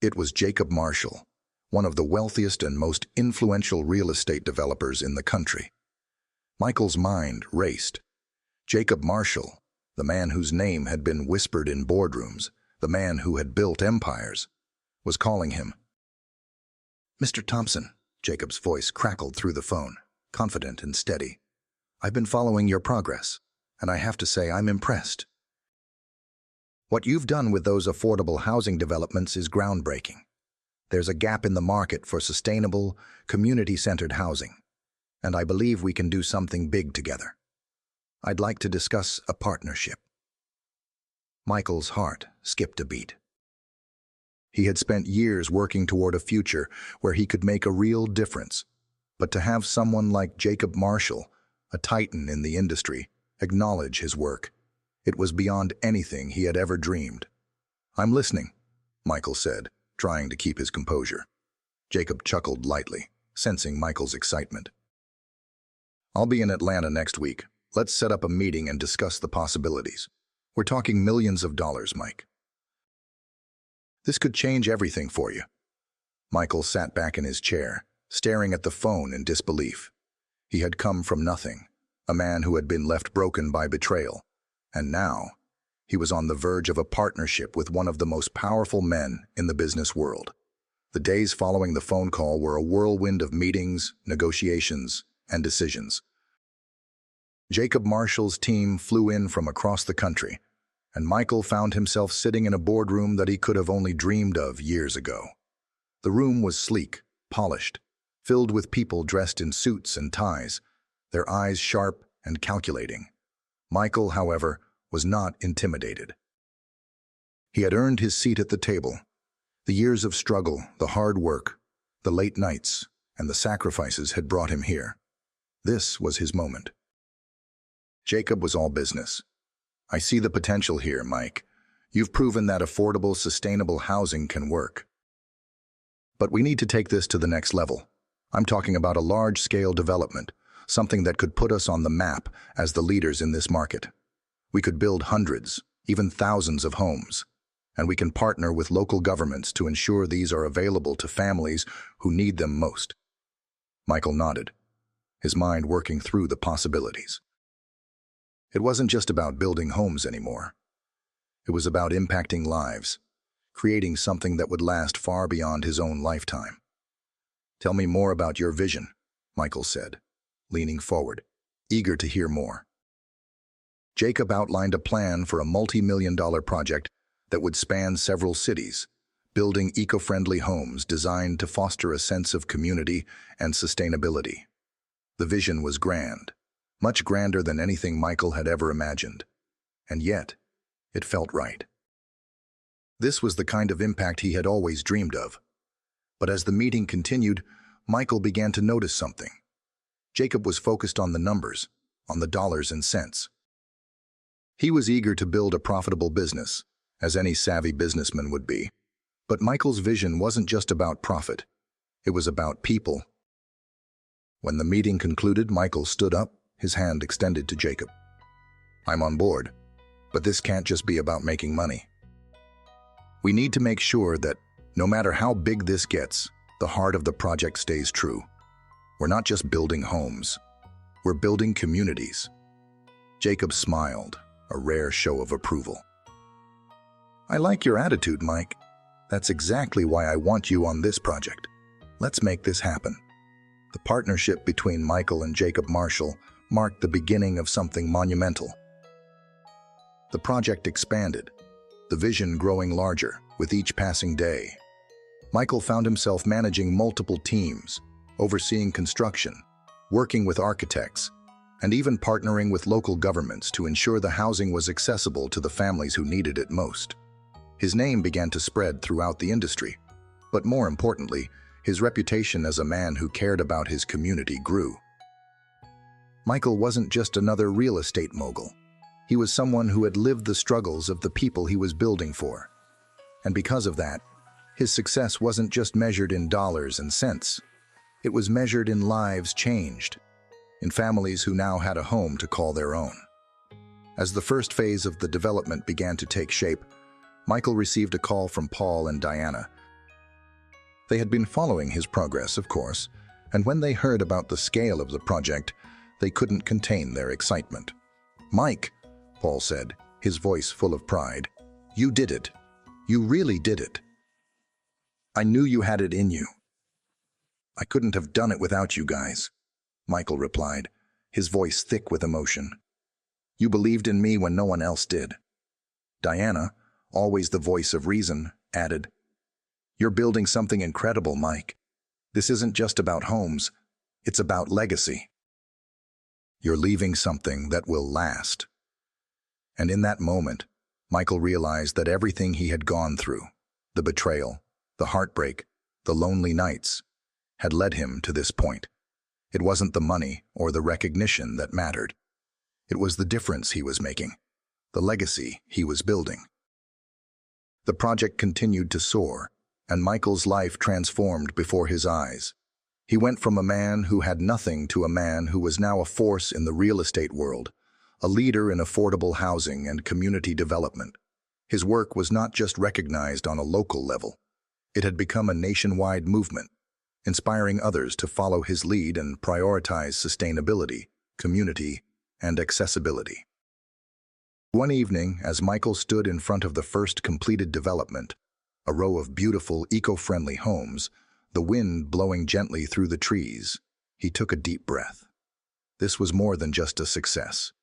It was Jacob Marshall, one of the wealthiest and most influential real estate developers in the country. Michael's mind raced. Jacob Marshall, the man whose name had been whispered in boardrooms, the man who had built empires, was calling him. "Mr. Thompson," Jacob's voice crackled through the phone, confident and steady. "I've been following your progress, and I have to say I'm impressed. What you've done with those affordable housing developments is groundbreaking. There's a gap in the market for sustainable, community-centered housing, and I believe we can do something big together. I'd like to discuss a partnership." Michael's heart skipped a beat. He had spent years working toward a future where he could make a real difference, but to have someone like Jacob Marshall, a titan in the industry, acknowledge his work, it was beyond anything he had ever dreamed. "I'm listening," Michael said, trying to keep his composure. Jacob chuckled lightly, sensing Michael's excitement. "I'll be in Atlanta next week. Let's set up a meeting and discuss the possibilities. We're talking millions of dollars, Mike. This could change everything for you." Michael sat back in his chair, staring at the phone in disbelief. He had come from nothing, a man who had been left broken by betrayal, and now he was on the verge of a partnership with one of the most powerful men in the business world. The days following the phone call were a whirlwind of meetings, negotiations, and decisions. Jacob Marshall's team flew in from across the country, and Michael found himself sitting in a boardroom that he could have only dreamed of years ago. The room was sleek, polished, filled with people dressed in suits and ties, their eyes sharp and calculating. Michael, however, was not intimidated. He had earned his seat at the table. The years of struggle, the hard work, the late nights, and the sacrifices had brought him here. This was his moment. Jacob was all business. "I see the potential here, Mike. You've proven that affordable, sustainable housing can work. But we need to take this to the next level. I'm talking about a large-scale development, something that could put us on the map as the leaders in this market. We could build hundreds, even thousands of homes, and we can partner with local governments to ensure these are available to families who need them most." Michael nodded, his mind working through the possibilities. It wasn't just about building homes anymore. It was about impacting lives, creating something that would last far beyond his own lifetime. "Tell me more about your vision," Michael said, leaning forward, eager to hear more. Jacob outlined a plan for a multi-million-dollar project that would span several cities, building eco-friendly homes designed to foster a sense of community and sustainability. The vision was grand, much grander than anything Michael had ever imagined, and yet it felt right. This was the kind of impact he had always dreamed of. But as the meeting continued, Michael began to notice something. Jacob was focused on the numbers, on the dollars and cents. He was eager to build a profitable business, as any savvy businessman would be. But Michael's vision wasn't just about profit. It was about people. When the meeting concluded, Michael stood up, his hand extended to Jacob. "I'm on board, but this can't just be about making money. We need to make sure that, no matter how big this gets, the heart of the project stays true. We're not just building homes. We're building communities." Jacob smiled, a rare show of approval. "I like your attitude, Mike. That's exactly why I want you on this project. Let's make this happen." The partnership between Michael and Jacob Marshall marked the beginning of something monumental. The project expanded, the vision growing larger with each passing day. Michael found himself managing multiple teams, overseeing construction, working with architects, and even partnering with local governments to ensure the housing was accessible to the families who needed it most. His name began to spread throughout the industry, but more importantly, his reputation as a man who cared about his community grew. Michael wasn't just another real estate mogul. He was someone who had lived the struggles of the people he was building for. And because of that, his success wasn't just measured in dollars and cents. It was measured in lives changed, in families who now had a home to call their own. As the first phase of the development began to take shape, Michael received a call from Paul and Diana. They had been following his progress, of course, and when they heard about the scale of the project, they couldn't contain their excitement. "Mike," Paul said, his voice full of pride, "you did it. You really did it. I knew you had it in you." "I couldn't have done it without you guys," Michael replied, his voice thick with emotion. "You believed in me when no one else did." Diana, always the voice of reason, added, "You're building something incredible, Mike. This isn't just about homes, it's about legacy. You're leaving something that will last." And in that moment, Michael realized that everything he had gone through, the betrayal, the heartbreak, the lonely nights, had led him to this point. It wasn't the money or the recognition that mattered. It was the difference he was making, the legacy he was building. The project continued to soar, and Michael's life transformed before his eyes. He went from a man who had nothing to a man who was now a force in the real estate world, a leader in affordable housing and community development. His work was not just recognized on a local level. It had become a nationwide movement, inspiring others to follow his lead and prioritize sustainability, community, and accessibility. One evening, as Michael stood in front of the first completed development, a row of beautiful, eco-friendly homes, the wind blowing gently through the trees, he took a deep breath. This was more than just a success.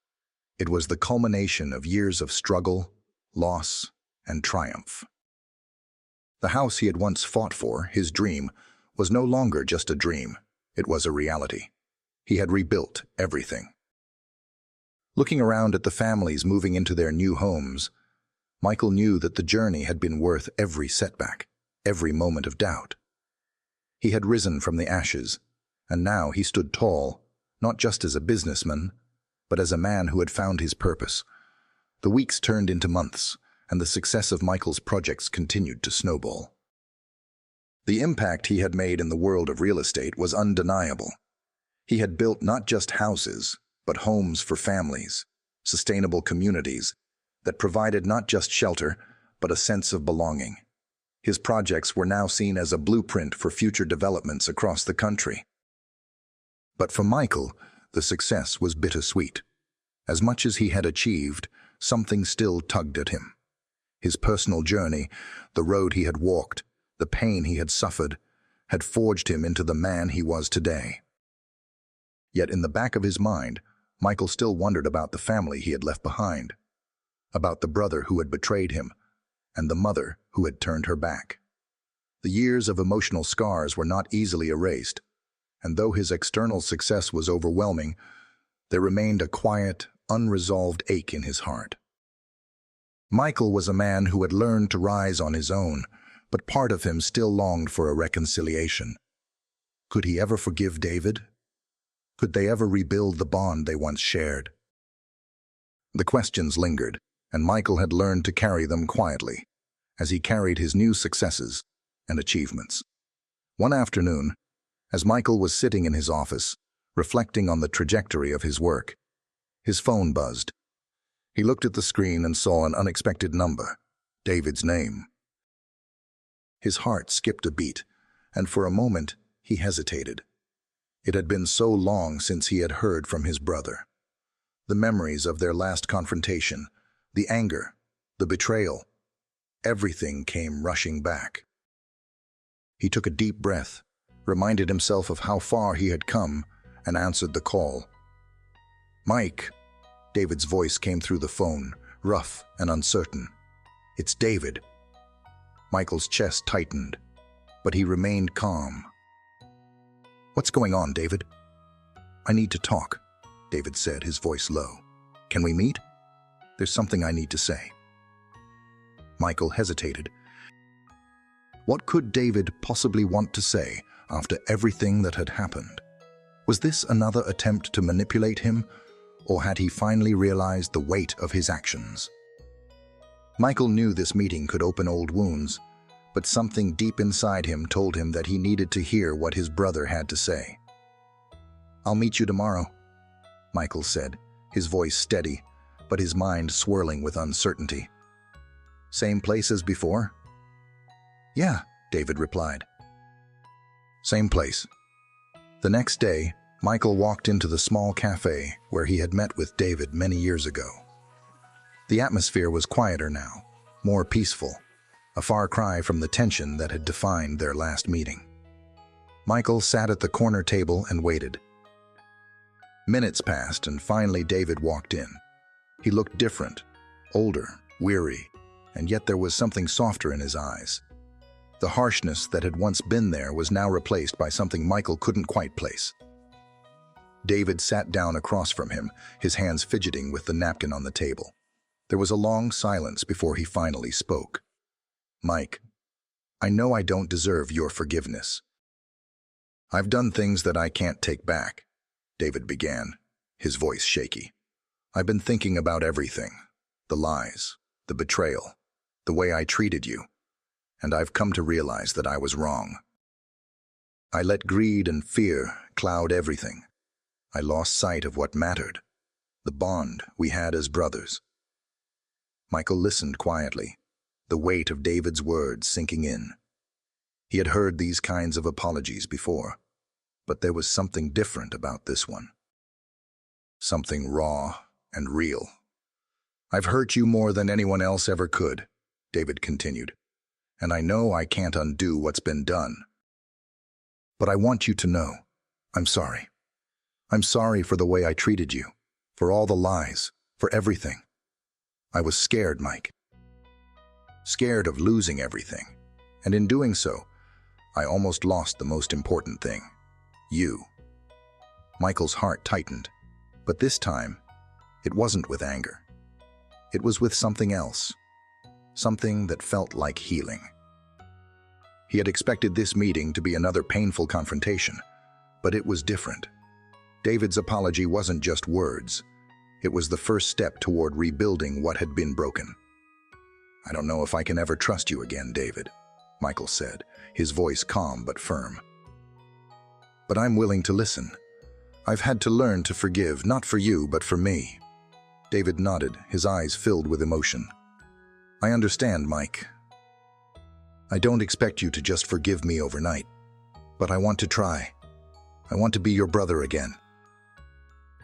It was the culmination of years of struggle, loss, and triumph. The house he had once fought for, his dream, was no longer just a dream. It was a reality. He had rebuilt everything. Looking around at the families moving into their new homes, Michael knew that the journey had been worth every setback, every moment of doubt. He had risen from the ashes, and now he stood tall, not just as a businessman, but as a man who had found his purpose. The weeks turned into months, and the success of Michael's projects continued to snowball. The impact he had made in the world of real estate was undeniable. He had built not just houses, but homes for families, sustainable communities that provided not just shelter, but a sense of belonging. His projects were now seen as a blueprint for future developments across the country. But for Michael, the success was bittersweet. As much as he had achieved, something still tugged at him. His personal journey, the road he had walked, the pain he had suffered, had forged him into the man he was today. Yet in the back of his mind, Michael still wondered about the family he had left behind, about the brother who had betrayed him, and the mother who had turned her back. The years of emotional scars were not easily erased, and though his external success was overwhelming, there remained a quiet, unresolved ache in his heart. Michael was a man who had learned to rise on his own, but part of him still longed for a reconciliation. Could he ever forgive David? Could they ever rebuild the bond they once shared? The questions lingered, and Michael had learned to carry them quietly, as he carried his new successes and achievements. One afternoon, as Michael was sitting in his office, reflecting on the trajectory of his work, his phone buzzed. He looked at the screen and saw an unexpected number, David's name. His heart skipped a beat, and for a moment he hesitated. It had been so long since he had heard from his brother. The memories of their last confrontation, the anger, the betrayal, everything came rushing back. He took a deep breath, reminded himself of how far he had come, and answered the call. "Mike," David's voice came through the phone, rough and uncertain. "It's David." Michael's chest tightened, but he remained calm. "What's going on, David?" "I need to talk," David said, his voice low. "Can we meet? There's something I need to say." Michael hesitated. What could David possibly want to say after everything that had happened? Was this another attempt to manipulate him, or had he finally realized the weight of his actions? Michael knew this meeting could open old wounds, but something deep inside him told him that he needed to hear what his brother had to say. "I'll meet you tomorrow," Michael said, his voice steady, but his mind swirling with uncertainty. "Same place as before?" "Yeah," David replied. "Same place." The next day, Michael walked into the small cafe where he had met with David many years ago. The atmosphere was quieter now, more peaceful, a far cry from the tension that had defined their last meeting. Michael sat at the corner table and waited. Minutes passed, and finally David walked in. He looked different, older, weary, and yet there was something softer in his eyes. The harshness that had once been there was now replaced by something Michael couldn't quite place. David sat down across from him, his hands fidgeting with the napkin on the table. There was a long silence before he finally spoke. "Mike, I know I don't deserve your forgiveness. I've done things that I can't take back," David began, his voice shaky. "I've been thinking about everything, the lies, the betrayal, the way I treated you, and I've come to realize that I was wrong. I let greed and fear cloud everything. I lost sight of what mattered, the bond we had as brothers." Michael listened quietly, the weight of David's words sinking in. He had heard these kinds of apologies before, but there was something different about this one. Something raw and real. "I've hurt you more than anyone else ever could," David continued, "and I know I can't undo what's been done. But I want you to know, I'm sorry. I'm sorry for the way I treated you, for all the lies, for everything. I was scared, Mike. Scared of losing everything, and in doing so, I almost lost the most important thing, you." Michael's heart tightened. But this time, it wasn't with anger. It was with something else. Something that felt like healing. He had expected this meeting to be another painful confrontation, but it was different. David's apology wasn't just words. It was the first step toward rebuilding what had been broken. "I don't know if I can ever trust you again, David," Michael said, his voice calm but firm. "But I'm willing to listen. I've had to learn to forgive, not for you, but for me." David nodded, his eyes filled with emotion. "I understand, Mike. I don't expect you to just forgive me overnight, but I want to try. I want to be your brother again.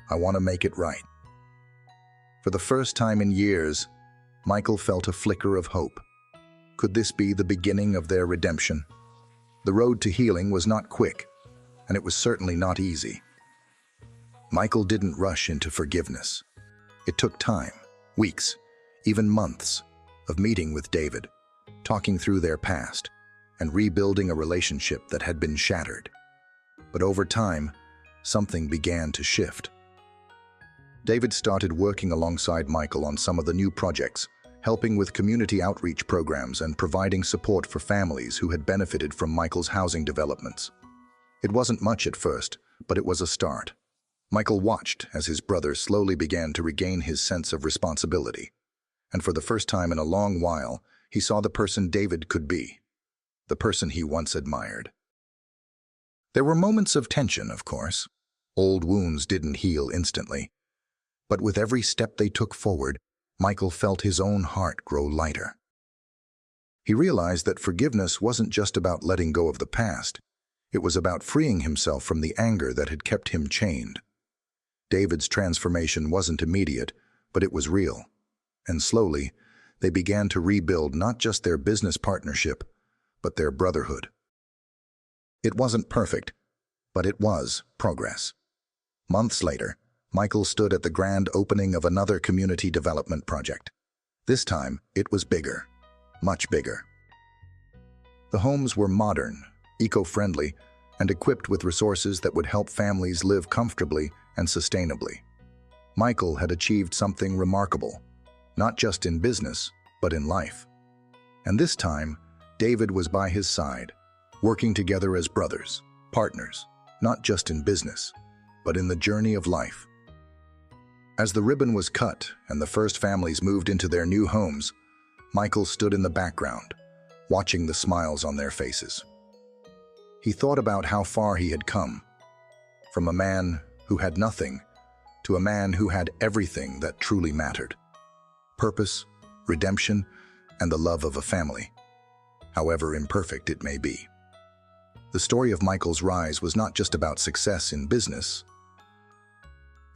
I want to make it right." For the first time in years, Michael felt a flicker of hope. Could this be the beginning of their redemption? The road to healing was not quick, and it was certainly not easy. Michael didn't rush into forgiveness. It took time, weeks, even months, of meeting with David, talking through their past, and rebuilding a relationship that had been shattered. But over time, something began to shift. David started working alongside Michael on some of the new projects, helping with community outreach programs and providing support for families who had benefited from Michael's housing developments. It wasn't much at first, but it was a start. Michael watched as his brother slowly began to regain his sense of responsibility. And for the first time in a long while, he saw the person David could be, the person he once admired. There were moments of tension, of course. Old wounds didn't heal instantly. But with every step they took forward, Michael felt his own heart grow lighter. He realized that forgiveness wasn't just about letting go of the past. It was about freeing himself from the anger that had kept him chained. David's transformation wasn't immediate, but it was real. And slowly, they began to rebuild not just their business partnership, but their brotherhood. It wasn't perfect, but it was progress. Months later, Michael stood at the grand opening of another community development project. This time, it was bigger, much bigger. The homes were modern, eco-friendly, and equipped with resources that would help families live comfortably and sustainably. Michael had achieved something remarkable, not just in business, but in life. And this time, David was by his side, working together as brothers, partners, not just in business, but in the journey of life. As the ribbon was cut and the first families moved into their new homes, Michael stood in the background, watching the smiles on their faces. He thought about how far he had come, from a man who had nothing to a man who had everything that truly mattered: purpose, redemption, and the love of a family, however imperfect it may be. The story of Michael's rise was not just about success in business.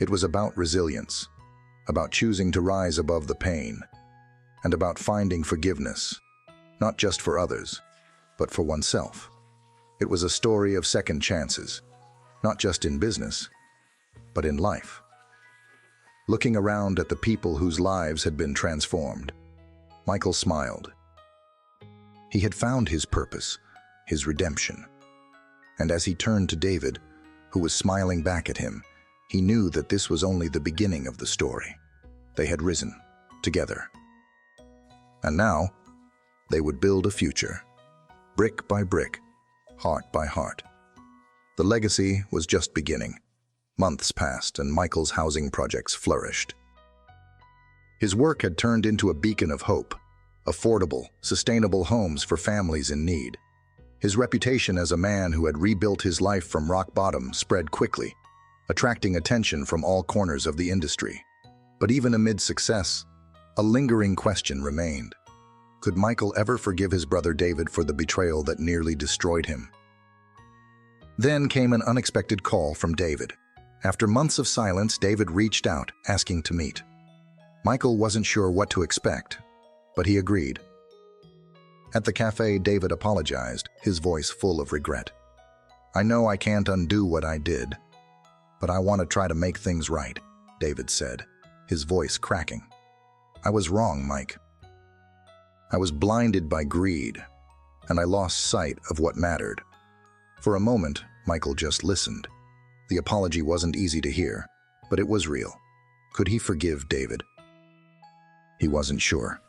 It was about resilience, about choosing to rise above the pain, and about finding forgiveness, not just for others, but for oneself. It was a story of second chances, not just in business, but in life. Looking around at the people whose lives had been transformed, Michael smiled. He had found his purpose, his redemption. And as he turned to David, who was smiling back at him, he knew that this was only the beginning of the story. They had risen, together. And now, they would build a future, brick by brick, heart by heart. The legacy was just beginning. Months passed and Michael's housing projects flourished. His work had turned into a beacon of hope, affordable, sustainable homes for families in need. His reputation as a man who had rebuilt his life from rock bottom spread quickly, attracting attention from all corners of the industry. But even amid success, a lingering question remained. Could Michael ever forgive his brother David for the betrayal that nearly destroyed him? Then came an unexpected call from David. After months of silence, David reached out, asking to meet. Michael wasn't sure what to expect, but he agreed. At the cafe, David apologized, his voice full of regret. "I know I can't undo what I did, but I want to try to make things right," David said, his voice cracking. "I was wrong, Mike. I was blinded by greed, and I lost sight of what mattered." For a moment, Michael just listened. The apology wasn't easy to hear, but it was real. Could he forgive David? He wasn't sure.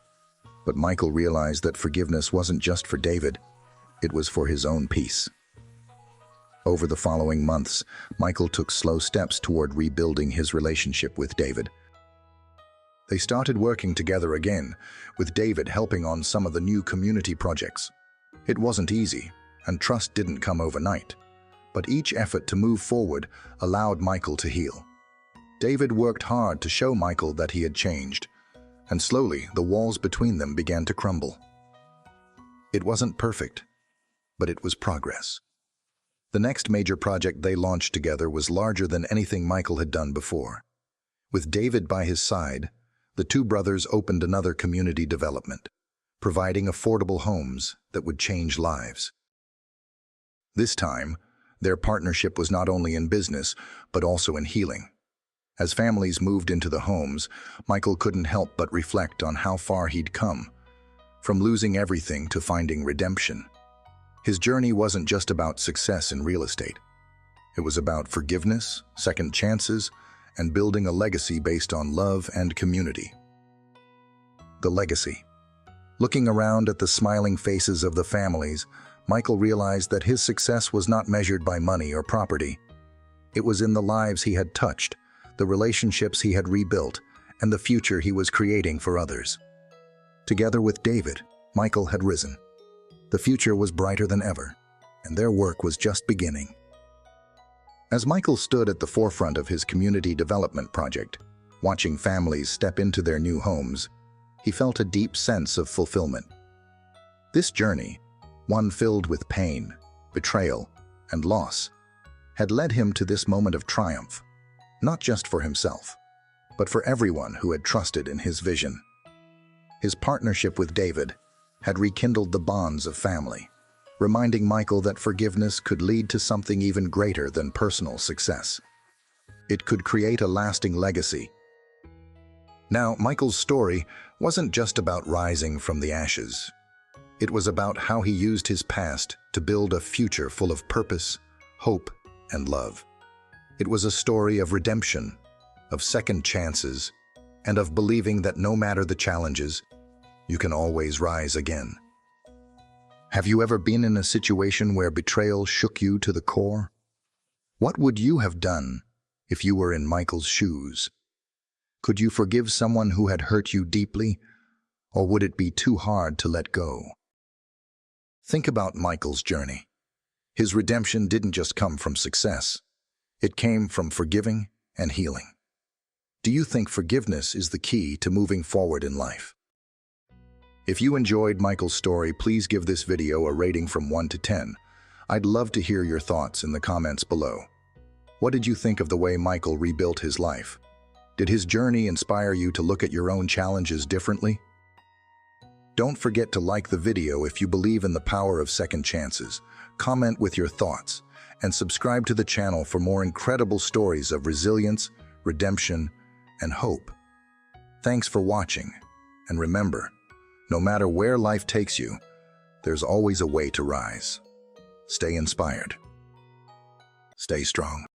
But Michael realized that forgiveness wasn't just for David, it was for his own peace. Over the following months, Michael took slow steps toward rebuilding his relationship with David. They started working together again, with David helping on some of the new community projects. It wasn't easy, and trust didn't come overnight, but each effort to move forward allowed Michael to heal. David worked hard to show Michael that he had changed, and slowly the walls between them began to crumble. It wasn't perfect, but it was progress. The next major project they launched together was larger than anything Michael had done before. With David by his side, the two brothers opened another community development, providing affordable homes that would change lives. This time, their partnership was not only in business, but also in healing. As families moved into the homes, Michael couldn't help but reflect on how far he'd come, from losing everything to finding redemption. His journey wasn't just about success in real estate. It was about forgiveness, second chances, and building a legacy based on love and community. The legacy. Looking around at the smiling faces of the families, Michael realized that his success was not measured by money or property. It was in the lives he had touched, the relationships he had rebuilt, and the future he was creating for others. Together with David, Michael had risen. The future was brighter than ever, and their work was just beginning. As Michael stood at the forefront of his community development project, watching families step into their new homes, he felt a deep sense of fulfillment. This journey, one filled with pain, betrayal, and loss, had led him to this moment of triumph, not just for himself, but for everyone who had trusted in his vision. His partnership with David had rekindled the bonds of family, reminding Michael that forgiveness could lead to something even greater than personal success. It could create a lasting legacy. Now, Michael's story wasn't just about rising from the ashes. It was about how he used his past to build a future full of purpose, hope, and love. It was a story of redemption, of second chances, and of believing that no matter the challenges, you can always rise again. Have you ever been in a situation where betrayal shook you to the core? What would you have done if you were in Michael's shoes? Could you forgive someone who had hurt you deeply, or would it be too hard to let go? Think about Michael's journey. His redemption didn't just come from success. It came from forgiving and healing. Do you think forgiveness is the key to moving forward in life? If you enjoyed Michael's story, please give this video a rating from 1 to 10. I'd love to hear your thoughts in the comments below. What did you think of the way Michael rebuilt his life? Did his journey inspire you to look at your own challenges differently? Don't forget to like the video if you believe in the power of second chances, comment with your thoughts, and subscribe to the channel for more incredible stories of resilience, redemption, and hope. Thanks for watching, and remember, no matter where life takes you, there's always a way to rise. Stay inspired. Stay strong.